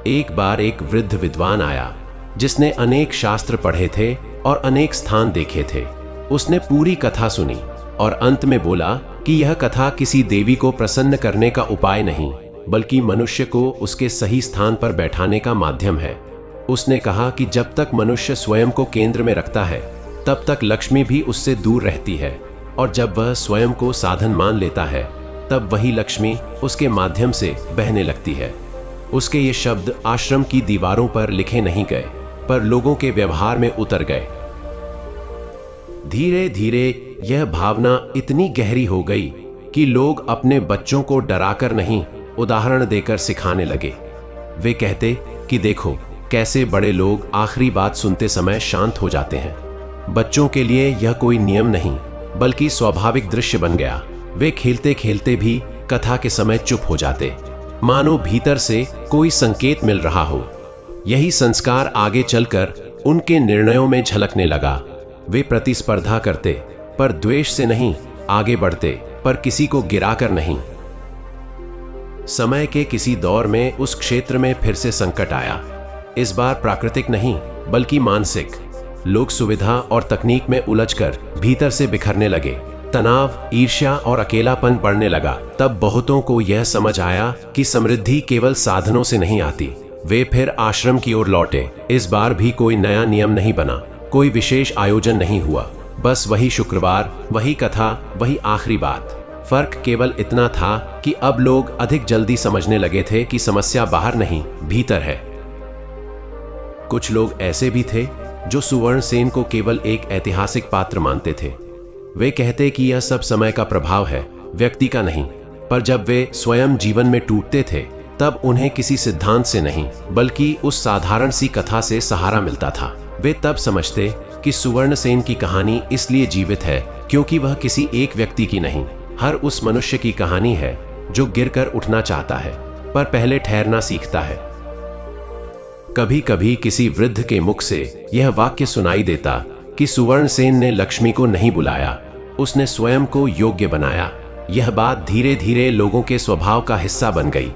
एक बार एक वृद्ध विद्वान आया जिसने अनेक शास्त्र पढ़े थे और अनेक स्थान देखे थे। उसने पूरी कथा सुनी और अंत में बोला कि यह कथा किसी देवी को प्रसन्न करने का उपाय नहीं, बल्कि मनुष्य को उसके सही स्थान पर बैठाने का माध्यम है। उसने कहा कि जब तक मनुष्य स्वयं को केंद्र में रखता है, तब तक लक्ष्मी भी उससे दूर रहती है, और जब वह स्वयं को साधन मान लेता है, तब वही लक्ष्मी उसके माध्यम से बहने लगती है। उसके ये शब्द आश्रम की दीवारों पर लिखे नहीं गए, पर लोगों के व्यवहार में उतर गए। धीरे धीरे यह भावना इतनी गहरी हो गई कि लोग अपने बच्चों को डराकर नहीं, उदाहरण देकर सिखाने लगे। वे कहते कि देखो कैसे बड़े लोग आखिरी बात सुनते समय शांत हो जाते हैं। बच्चों के लिए यह कोई नियम नहीं, बल्कि स्वाभाविक दृश्य बन गया। वे खेलते खेलते भी कथा के समय चुप हो जाते, मानो भीतर से कोई संकेत मिल रहा हो। यही संस्कार आगे चलकर उनके निर्णयों में झलकने लगा। वे प्रतिस्पर्धा करते, पर द्वेष से नहीं, आगे बढ़ते, पर किसी को गिराकर नहीं। समय के किसी दौर में उस क्षेत्र में फिर से संकट आया। इस बार प्राकृतिक नहीं, बल्कि मानसिक। लोग सुविधा और तकनीक में उलझकर भीतर से बिखरने लगे। तनाव, ईर्ष्या और अकेलापन बढ़ने लगा। तब बहुतों को यह समझ आया कि समृद्धि केवल साधनों से नहीं आती। वे फिर आश्रम की ओर लौटे। इस बार भी कोई नया नियम नहीं बना, कोई विशेष आयोजन नहीं हुआ, बस वही शुक्रवार, वही कथा, वही आखिरी बात। फर्क केवल इतना था कि अब लोग अधिक जल्दी समझने लगे थे कि समस्या बाहर नहीं, भीतर है। कुछ लोग ऐसे भी थे जो सुवर्णसेन को केवल एक ऐतिहासिक पात्र मानते थे। वे कहते कि यह सब समय का प्रभाव है, व्यक्ति का नहीं। पर जब वे स्वयं जीवन में टूटते थे, तब उन्हें किसी सिद्धांत से नहीं, बल्कि उस साधारण सी कथा से सहारा मिलता था। वे तब समझते कि सुवर्णसेन की कहानी इसलिए जीवित है क्योंकि वह किसी एक व्यक्ति की नहीं, हर उस मनुष्य की कहानी है जो गिरकर उठना चाहता है, पर पहले ठहरना सीखता है। कभी कभी किसी वृद्ध के मुख से यह वाक्य सुनाई देता कि सुवर्णसेन ने लक्ष्मी को नहीं बुलाया, उसने स्वयं को योग्य बनाया। यह बात धीरे धीरे लोगों के स्वभाव का हिस्सा बन गई।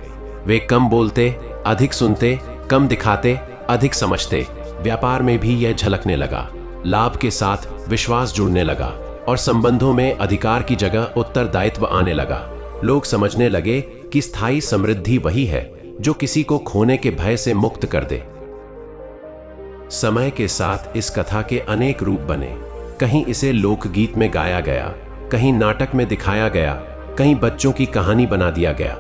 वे कम बोलते, अधिक सुनते, कम दिखाते, अधिक समझते। व्यापार में भी यह झलकने लगा। लाभ के साथ विश्वास जुड़ने लगा। और संबंधों में अधिकार की जगह उत्तरदायित्व आने लगा। लोग समझने लगे कि स्थायी समृद्धि वही है जो किसी को खोने के भय से मुक्त कर दे। समय के साथ इस कथा के अनेक रूप बने। कहीं इसे लोकगीत में गाया गया, कहीं नाटक में दिखाया गया, कहीं बच्चों की कहानी बना दिया गया,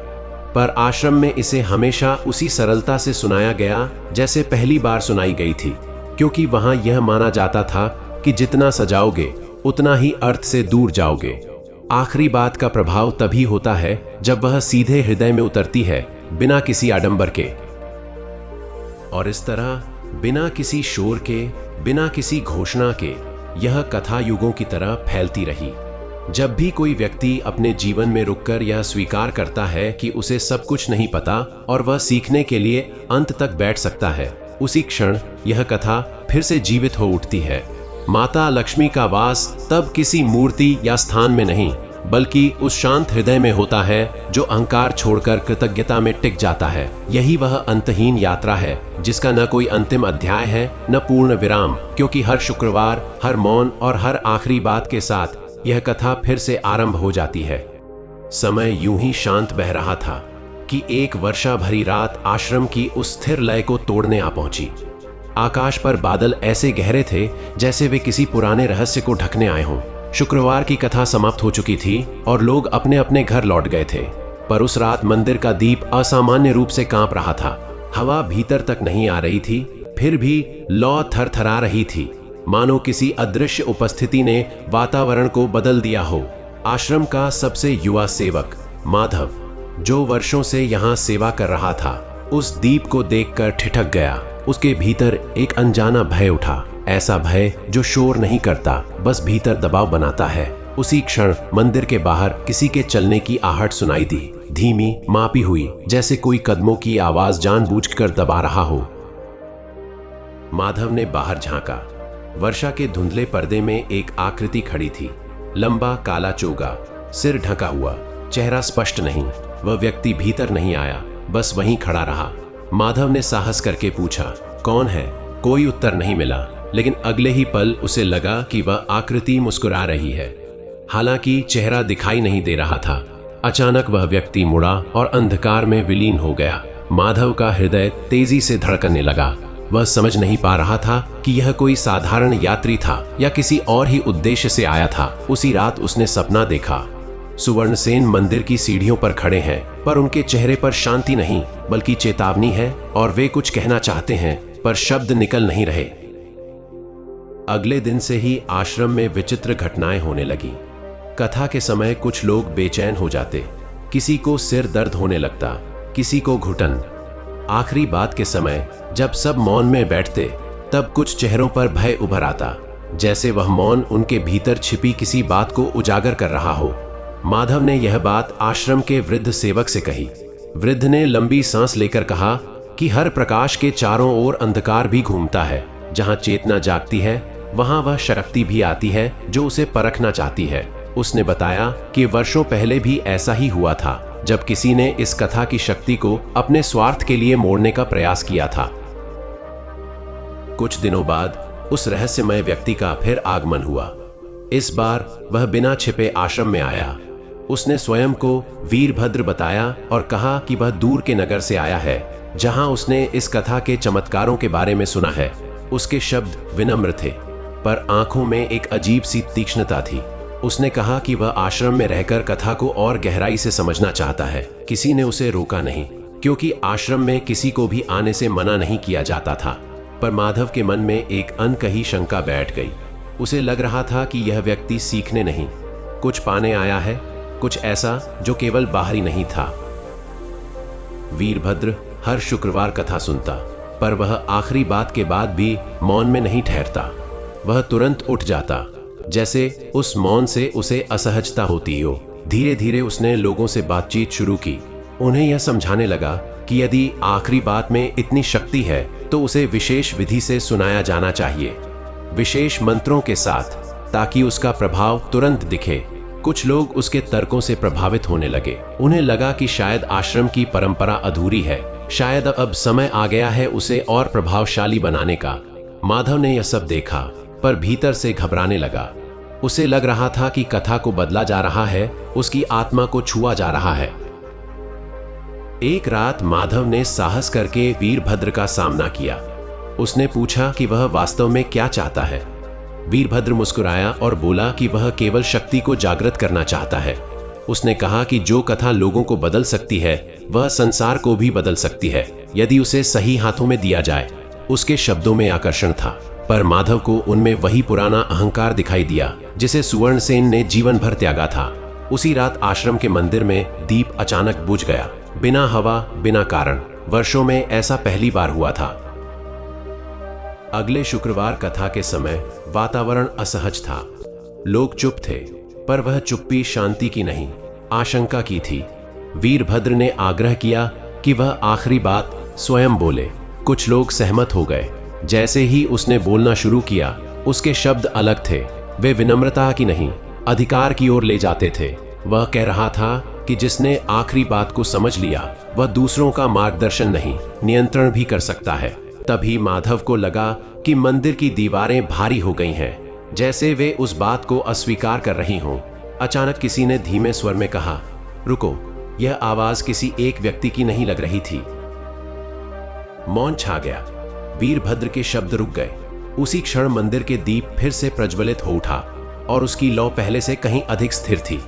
पर आश्रम में इसे हमेशा उसी सरलता से सुनाया गया जैसे पहली बार सुनाई गई थी, क्योंकि वहां यह माना जाता था कि जितना सजाओगे उतना ही अर्थ से दूर जाओगे। आखिरी बात का प्रभाव तभी होता है जब वह सीधे हृदय में उतरती है, बिना किसी आडंबर के। और इस तरह बिना किसी शोर के, बिना किसी घोषणा के, यह कथा युगों की तरह फैलती रही। जब भी कोई व्यक्ति अपने जीवन में रुककर यह स्वीकार करता है कि उसे सब कुछ नहीं पता और वह सीखने के लिए अंत तक बैठ सकता है, उसी क्षण यह कथा फिर से जीवित हो उठती है। माता लक्ष्मी का वास तब किसी मूर्ति या स्थान में नहीं, बल्कि उस शांत हृदय में होता है जो अहंकार छोड़कर कृतज्ञता में टिक जाता है। यही वह अंतहीन यात्रा है जिसका न कोई अंतिम अध्याय है न पूर्ण विराम, क्योंकि हर शुक्रवार, हर मौन और हर आखिरी बात के साथ यह कथा फिर से आरंभ हो जाती है। समय यूं ही शांत बह रहा था कि एक वर्षा भरी रात आश्रम की उस स्थिर लय को तोड़ने आ पहुंची। आकाश पर बादल ऐसे गहरे थे जैसे वे किसी पुराने रहस्य को ढकने आए हों। शुक्रवार की कथा समाप्त हो चुकी थी और लोग अपने अपने घर लौट गए थे, पर उस रात मंदिर का दीप असामान्य रूप से कांप रहा था। हवा भीतर तक नहीं आ रही थी, फिर भी लौ थरथरा रही थी, मानो किसी अदृश्य उपस्थिति ने वातावरण को बदल दिया हो। आश्रम का सबसे युवा सेवक माधव, जो वर्षों से यहाँ सेवा कर रहा था, उस दीप को देखकर ठिठक गया। उसके भीतर एक अनजाना भय उठा, ऐसा भय जो शोर नहीं करता, बस भीतर दबाव बनाता है। उसी क्षण मंदिर के बाहर किसी के चलने की आहट सुनाई दी, धीमी, मापी हुई, जैसे कोई कदमों की आवाज जानबूझकर दबा रहा हो। माधव ने बाहर झांका। वर्षा के धुंधले पर्दे में एक आकृति खड़ी थी, लंबा काला चोगा, सिर ढका हुआ, चेहरा स्पष्ट नहीं। वह व्यक्ति भीतर नहीं आया, बस वहीं खड़ा रहा। माधव ने साहस करके पूछा, कौन है? कोई उत्तर नहीं मिला, लेकिन अगले ही पल उसे लगा कि वह आकृति मुस्कुरा रही है, हालांकि चेहरा दिखाई नहीं दे रहा था। अचानक वह व्यक्ति मुड़ा और अंधकार में विलीन हो गया। माधव का हृदय तेजी से धड़कने लगा। वह समझ नहीं पा रहा था कि यह कोई साधारण यात्री था या किसी और ही उद्देश्य से आया था। उसी रात उसने सपना देखा, सुवर्णसेन मंदिर की सीढ़ियों पर खड़े हैं, पर उनके चेहरे पर शांति नहीं बल्कि चेतावनी है, और वे कुछ कहना चाहते हैं पर शब्द निकल नहीं रहे। अगले दिन से ही आश्रम में विचित्र घटनाएं होने लगी। कथा के समय कुछ लोग बेचैन हो जाते, किसी को सिर दर्द होने लगता, किसी को घुटन। आखिरी बात के समय जब सब मौन में बैठते, तब कुछ चेहरों पर भय उभर आता, जैसे वह मौन उनके भीतर छिपी किसी बात को उजागर कर रहा हो। माधव ने यह बात आश्रम के वृद्ध सेवक से कही। वृद्ध ने लंबी सांस लेकर कहा कि हर प्रकाश के चारों ओर अंधकार भी घूमता है। जहां चेतना जागती है, वहां वह शक्ति भी आती है जो उसे परखना चाहती है। उसने बताया कि वर्षों पहले भी ऐसा ही हुआ था, जब किसी ने इस कथा की शक्ति को अपने स्वार्थ के लिए मोड़ने का प्रयास किया था। कुछ दिनों बाद उस रहस्यमय व्यक्ति का फिर आगमन हुआ। इस बार वह बिना छिपे आश्रम में आया। उसने स्वयं को वीरभद्र बताया और कहा कि वह दूर के नगर से आया है, जहां उसने इस कथा के चमत्कारों के बारे में सुना है। उसके शब्द विनम्र थे, पर आंखों में एक अजीब सी तीक्ष्णता थी। उसने कहा कि वह आश्रम में रहकर कथा को और गहराई से समझना चाहता है। किसी ने उसे रोका नहीं, क्योंकि आश्रम में किसी को भी आने से मना नहीं किया जाता था। पर माधव के मन में एक अनकही शंका बैठ गई। उसे लग रहा था कि यह व्यक्ति सीखने नहीं, कुछ पाने आया है, कुछ ऐसा जो केवल बाहरी नहीं था। वीरभद्र हर शुक्रवार कथा सुनता, पर वह आखिरी बात के बाद भी मौन में नहीं ठहरता। वह तुरंत उठ जाता, जैसे उस मौन से उसे असहजता होती हो। धीरे धीरे उसने लोगों से बातचीत शुरू की। उन्हें यह समझाने लगा कि यदि आखिरी बात में इतनी शक्ति है तो उसे विशेष विधि से सुनाया जाना चाहिए, विशेष मंत्रों के साथ, ताकि उसका प्रभाव तुरंत दिखे। कुछ लोग उसके तर्कों से प्रभावित होने लगे। उन्हें लगा कि शायद आश्रम की परंपरा अधूरी है, शायद अब समय आ गया है उसे और प्रभावशाली बनाने का। माधव ने यह सब देखा, पर भीतर से घबराने लगा। उसे लग रहा था कि कथा को बदला जा रहा है, उसकी आत्मा को छुआ जा रहा है। एक रात माधव ने साहस करके वीरभद्र का सामना किया। उसने पूछा कि वह वास्तव में क्या चाहता है। वीरभद्र मुस्कुराया और बोला कि वह केवल शक्ति को जागृत करना चाहता है। उसने कहा कि जो कथा लोगों को बदल सकती है वह संसार को भी बदल सकती है, यदि उसे सही हाथों में दिया जाए। उसके शब्दों में आकर्षण था, पर माधव को उनमें वही पुराना अहंकार दिखाई दिया जिसे सुवर्णसेन ने जीवन भर त्यागा था। उसी रात आश्रम के मंदिर में दीप अचानक बुझ गया, बिना हवा, बिना कारण। वर्षों में ऐसा पहली बार हुआ था। अगले शुक्रवार कथा के समय वातावरण असहज था। लोग चुप थे, पर वह चुप्पी शांति की नहीं, आशंका की थी। वीरभद्र ने आग्रह किया कि वह आखिरी बात स्वयं बोले। कुछ लोग सहमत हो गए। जैसे ही उसने बोलना शुरू किया, उसके शब्द अलग थे। वे विनम्रता की नहीं, अधिकार की ओर ले जाते थे। वह कह रहा था कि जिसने आखिरी बात को समझ लिया वह दूसरों का मार्गदर्शन नहीं, नियंत्रण भी कर सकता है। तभी माधव को लगा कि मंदिर की दीवारें भारी हो गई हैं, जैसे वे उस बात को अस्वीकार कर रही हों। अचानक किसी ने धीमे स्वर में कहा, रुको। यह आवाज किसी एक व्यक्ति की नहीं लग रही थी। मौन छा गया। वीरभद्र के शब्द रुक गए। उसी क्षण मंदिर के दीप फिर से प्रज्वलित हो उठा और उसकी लौ पहले से कहीं अधिक स्थिर थी।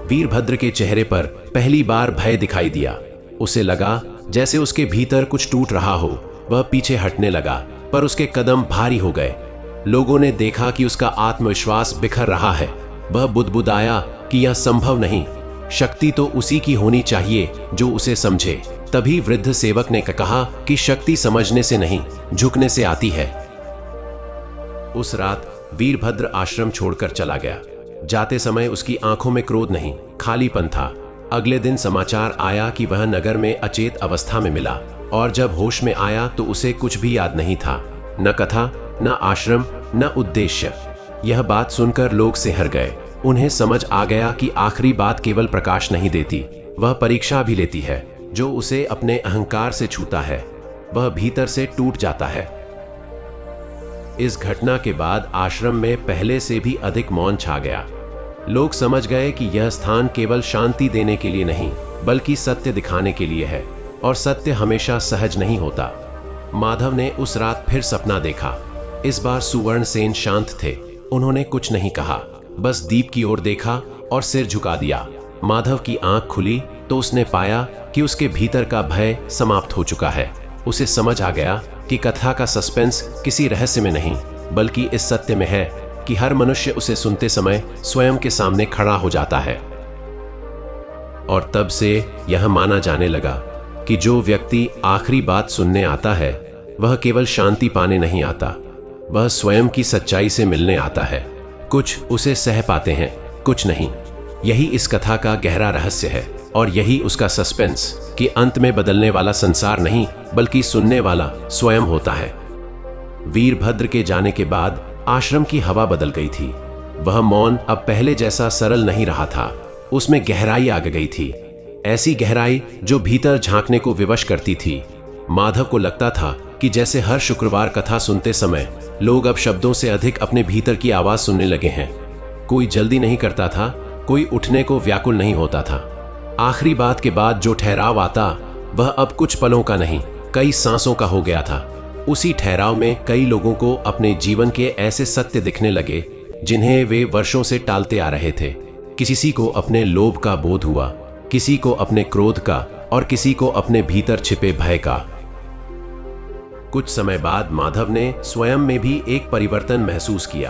वीरभद्र के चेहरे पर पहली बार भय दिखाई दिया। उसे लगा जैसे उसके भीतर कुछ टूट रहा हो। वह पीछे हटने लगा, पर उसके कदम भारी हो गए। लोगों ने देखा कि उसका आत्मविश्वास बिखर रहा है। वह बुदबुदाया कि यह संभव नहीं, शक्ति तो उसी की होनी चाहिए जो उसे समझे। तभी वृद्ध सेवक ने कहा कि शक्ति समझने से नहीं, झुकने से आती है। उस रात वीरभद्र आश्रम छोड़कर चला गया। जाते समय उसकी आंखों में क्रोध नहीं, खालीपन था। अगले दिन समाचार आया कि वह नगर में अचेत अवस्था में मिला, और जब होश में आया तो उसे कुछ भी याद नहीं था, न कथा, न आश्रम, न उद्देश्य। यह बात सुनकर लोग सिहर गए। उन्हें समझ आ गया कि आखिरी बात केवल प्रकाश नहीं देती, वह परीक्षा भी लेती है। जो उसे अपने अहंकार से छूता है वह भीतर से टूट जाता है। इस घटना के बाद आश्रम में पहले से भी अधिक मौन छा गया। लोग समझ गए कि यह स्थान केवल शांति देने के लिए नहीं, बल्कि सत्य दिखाने के लिए है, और सत्य हमेशा सहज नहीं होता। माधव ने उस रात फिर सपना देखा। इस बार सुवर्णसेन शांत थे। उन्होंने कुछ नहीं कहा, बस दीप की ओर देखा और सिर झुका दिया। माधव की आंख खुली तो उसने पाया कि उसके भीतर का भय समाप्त हो चुका है। उसे समझ आ गया कि कथा का सस्पेंस किसी रहस्य में नहीं, बल्कि इस सत्य में है कि हर मनुष्य उसे सुनते समय स्वयं के सामने खड़ा हो जाता है। और तब से यह माना जाने लगा कि जो व्यक्ति आखिरी बात सुनने आता है वह केवल शांति पाने नहीं आता, वह स्वयं की सच्चाई से मिलने आता है। कुछ उसे सह पाते हैं, कुछ नहीं। यही इस कथा का गहरा रहस्य है, और यही उसका सस्पेंस कि अंत में बदलने वाला संसार नहीं, बल्कि सुनने वाला स्वयं होता है। वीरभद्र के जाने के बाद आश्रम की हवा बदल गई थी। वह मौन अब पहले जैसा सरल नहीं रहा था, उसमें गहराई आ गई थी, ऐसी गहराई जो भीतर झांकने को विवश करती थी। माधव को लगता था कि जैसे हर शुक्रवार कथा सुनते समय लोग अब शब्दों से अधिक अपने भीतर की आवाज सुनने लगे हैं। कोई जल्दी नहीं करता था, कोई उठने को व्याकुल नहीं होता था। आखिरी बात के बाद जो ठहराव आता वह अब कुछ पलों का नहीं, कई सांसों का हो गया था। उसी ठहराव में कई लोगों को अपने जीवन के ऐसे सत्य दिखने लगे जिन्हें वे वर्षों से टालते आ रहे थे। किसी को अपने लोभ का बोध हुआ, किसी को अपने क्रोध का, और किसी को अपने भीतर छिपे भय का। कुछ समय बाद माधव ने स्वयं में भी एक परिवर्तन महसूस किया।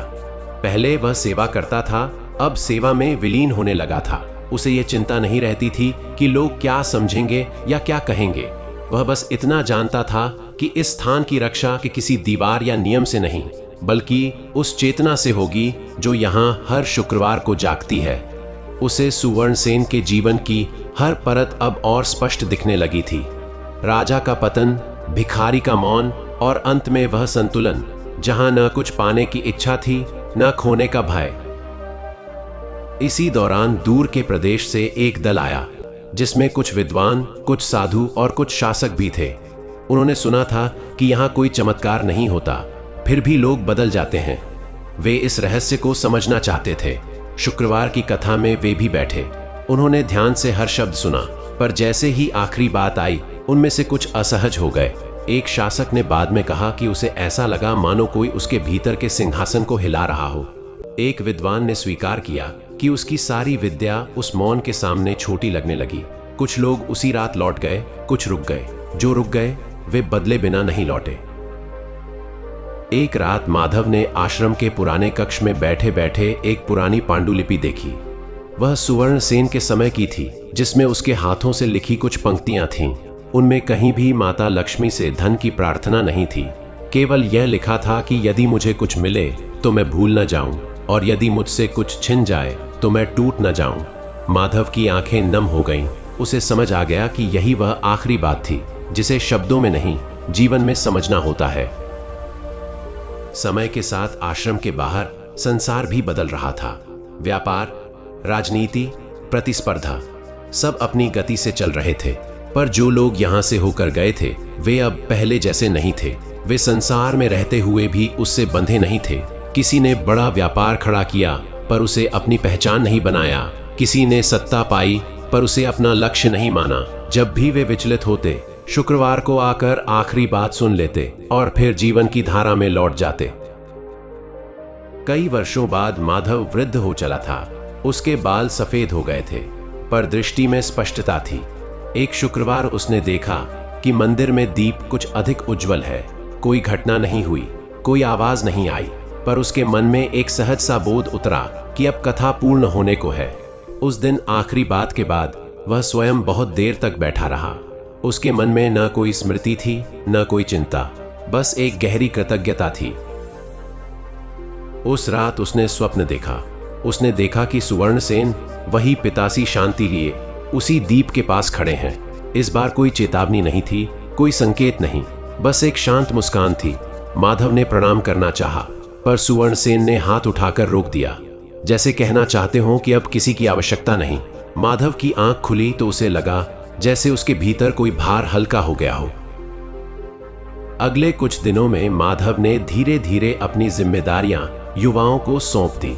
पहले वह सेवा करता था, अब सेवा में विलीन होने लगा था। उसे यह चिंता नहीं रहती थी कि लोग क्या समझेंगे या क्या कहेंगे। वह बस इतना जानता था कि इस स्थान की रक्षा के किसी दीवार या नियम से नहीं, बल्कि उस चेतना से होगी जो यहाँ हर शुक्रवार को जागती है। उसे सुवर्णसेन के जीवन की हर परत अब और स्पष्ट दिखने लगी थी। राजा का पतन, भिखारी का मौन, और अंत में वह संतुलन जहां न कुछ पाने की इच्छा थी, न खोने का भय। इसी दौरान दूर के प्रदेश से एक दल आया, जिसमें कुछ विद्वान, कुछ साधु और कुछ शासक भी थे। उन्होंने सुना था कि यहाँ कोई चमत्कार नहीं होता, फिर भी लोग बदल जाते हैं। वे इस रहस्य को समझना चाहते थे। शुक्रवार की कथा में वे भी बैठे। उन्होंने ध्यान से हर शब्द सुना, पर जैसे ही आखिरी बात आई, उनमें से कुछ असहज हो गए। एक शासक ने बाद में कहा कि उसे ऐसा लगा मानो कोई उसके भीतर के सिंहासन को हिला रहा हो। एक विद्वान ने स्वीकार किया कि उसकी सारी विद्या उस मौन के सामने छोटी लगने लगी। कुछ लोग उसी रात लौट गए, कुछ रुक गए। जो रुक गए वे बदले बिना नहीं लौटे। एक रात माधव ने आश्रम के पुराने कक्ष में बैठे बैठे एक पुरानी पांडुलिपि देखी। वह सुवर्ण सेन के समय की थी, जिसमें उसके हाथों से लिखी कुछ पंक्तियां थीं। उनमें कहीं भी माता लक्ष्मी से धन की प्रार्थना नहीं थी। केवल यह लिखा था कि यदि मुझे कुछ मिले तो मैं भूल न जाऊं, और यदि मुझसे कुछ छिन जाए तो मैं टूट न जाऊं। माधव की आंखें नम हो गईं। उसे समझ आ गया कि यही वह आखिरी बात थी जिसे शब्दों में नहीं, जीवन में समझना होता है। समय के साथ आश्रम के बाहर संसार भी बदल रहा था। व्यापार, राजनीति, प्रतिस्पर्धा, सब अपनी गति से चल रहे थे। पर जो लोग यहां से होकर गए थे, वे अब पहले जैसे नहीं थे। वे संसार में रहते हुए भी उससे बंधे नहीं थे। किसी ने बड़ा व्यापार खड़ा किया, पर उसे अपनी पहचान नहीं बनाया। किसी ने सत्ता पाई, पर उसे अपना लक्ष्य नहीं माना। जब भी वे विचलित होते, शुक्रवार को आकर आखिरी बात सुन लेते और फिर जीवन की धारा में लौट जाते। कई वर्षों बाद माधव वृद्ध हो चला था। उसके बाल सफेद हो गए थे, पर दृष्टि में स्पष्टता थी। एक शुक्रवार उसने देखा कि मंदिर में दीप कुछ अधिक उज्जवल है। कोई घटना नहीं हुई, कोई आवाज नहीं आई, पर उसके मन में एक सहज सा बोध उतरा कि अब कथा पूर्ण होने को है। उस दिन आखिरी बात के बाद वह स्वयं बहुत देर तक बैठा रहा। उसके मन में न कोई स्मृति थी, न कोई चिंता, बस एक गहरी कृतज्ञता थी। उस रात उसने स्वप्न देखा। उसने देखा कि सुवर्णसेन, वही पितासी शांति लिए, उसी दीप के पास खड़े हैं। इस बार कोई चेतावनी नहीं थी, कोई संकेत नहीं, बस एक शांत मुस्कान थी। माधव ने प्रणाम करना चाहा, पर सुवर्णसेन ने हाथ उठाकर रोक दिया, जैसे कहना चाहते हो कि अब किसी की आवश्यकता नहीं। माधव की आंख खुली तो उसे लगा जैसे उसके भीतर कोई भार हल्का हो गया हो। अगले कुछ दिनों में माधव ने धीरे धीरे अपनी जिम्मेदारियां युवाओं को सौंप दी।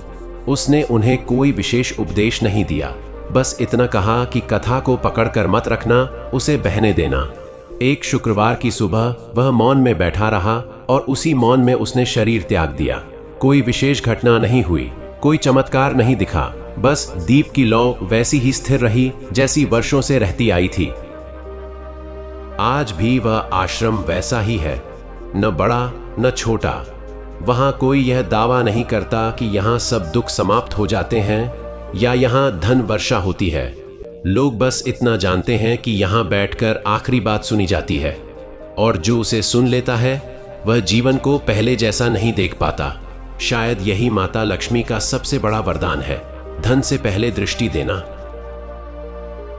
उसने उन्हें कोई विशेष उपदेश नहीं दिया, बस इतना कहा कि कथा को पकड़कर मत रखना, उसे बहने देना। एक शुक्रवार की सुबह वह मौन में बैठा रहा और उसी मौन में उसने शरीर त्याग दिया। कोई विशेष घटना नहीं हुई, कोई चमत्कार नहीं दिखा, बस दीप की लौ वैसी ही स्थिर रही जैसी वर्षों से रहती आई थी। आज भी वह आश्रम वैसा ही है, न बड़ा न छोटा। वहां कोई यह दावा नहीं करता कि यहां सब दुख समाप्त हो जाते हैं या यहां धन वर्षा होती है। लोग बस इतना जानते हैं कि यहां बैठकर आखिरी बात सुनी जाती है, और जो उसे सुन लेता है वह जीवन को पहले जैसा नहीं देख पाता। शायद यही माता लक्ष्मी का सबसे बड़ा वरदान है, धन से पहले दृष्टि देना।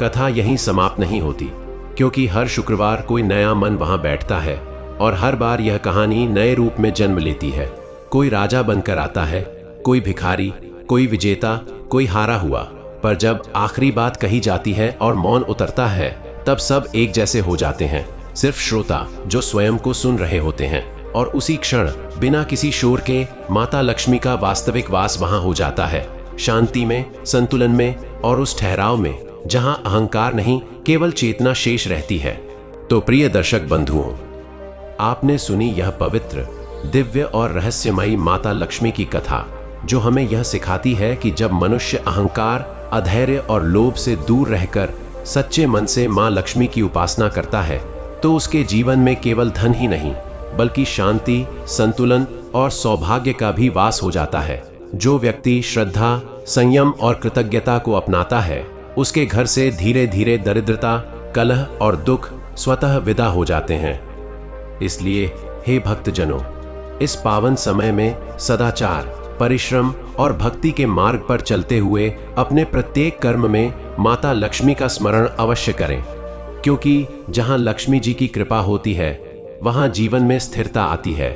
कथा यहीं समाप्त नहीं होती, क्योंकि हर शुक्रवार कोई नया मन वहां बैठता है और हर बार यह कहानी नए रूप में जन्म लेती है। कोई राजा बनकर आता है, कोई भिखारी, कोई विजेता, कोई हारा हुआ, पर जब आखिरी बात कही जाती है और मौन उतरता है, तब सब एक जैसे हो जाते हैं, सिर्फ श्रोता जो स्वयं को सुन रहे होते हैं। और उसी क्षण बिना किसी शोर के माता लक्ष्मी का वास्तविक वास वहां हो जाता है, शांति में, संतुलन में और उस ठहराव में जहां अहंकार नहीं, केवल चेतना शेष रहती है। तो प्रिय दर्शक बंधुओं, आपने सुनी यह पवित्र, दिव्य और रहस्यमयी माता लक्ष्मी की कथा, जो हमें यह सिखाती है कि जब मनुष्य अहंकार, अधैर्य और लोभ से दूर रहकर सच्चे मन से मां लक्ष्मी की उपासना करता है, तो उसके जीवन में केवल धन ही नहीं, बल्कि शांति, संतुलन और सौभाग्य का भी वास हो जाता है। जो व्यक्ति श्रद्धा, संयम और कृतज्ञता को अपनाता है, उसके घर से धीरे धीरे दरिद्रता, कलह और दुख स्वतः विदा हो जाते हैं। इसलिए हे भक्तजनों, इस पावन समय में सदाचार, परिश्रम और भक्ति के मार्ग पर चलते हुए अपने प्रत्येक कर्म में माता लक्ष्मी का स्मरण अवश्य करें, क्योंकि जहां लक्ष्मी जी की कृपा होती है, वहां जीवन में स्थिरता आती है,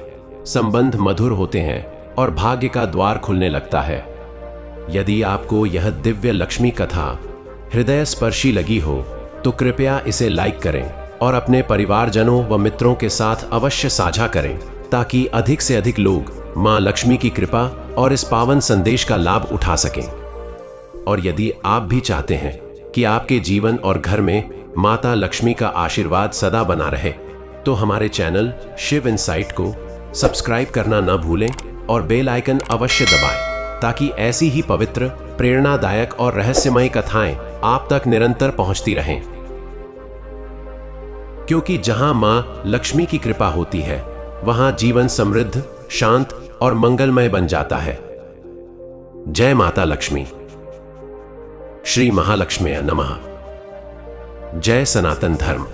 संबंध मधुर होते हैं और भाग्य का द्वार खुलने लगता है। यदि आपको यह दिव्य लक्ष्मी कथा हृदय स्पर्शी लगी हो, तो कृपया इसे लाइक करें और अपने परिवारजनों व मित्रों के साथ अवश्य साझा करें। ताकि अधिक से अधिक लोग मां लक्ष्मी की कृपा और इस पावन संदेश का लाभ उठा सकें। और यदि आप भी चाहते हैं कि आपके जीवन और घर में माता लक्ष्मी का आशीर्वाद सदा बना रहे, तो हमारे चैनल शिव इनसाइट को सब्सक्राइब करना न भूलें और बेल आइकन अवश्य दबाएं, ताकि ऐसी ही पवित्र, प्रेरणादायक और रहस्यमय कथाएं आप तक निरंतर पहुंचती रहें। क्योंकि जहां मां लक्ष्मी की कृपा होती है, वहां जीवन समृद्ध, शांत और मंगलमय बन जाता है। जय माता लक्ष्मी। श्री महालक्ष्मी नमः। जय सनातन धर्म।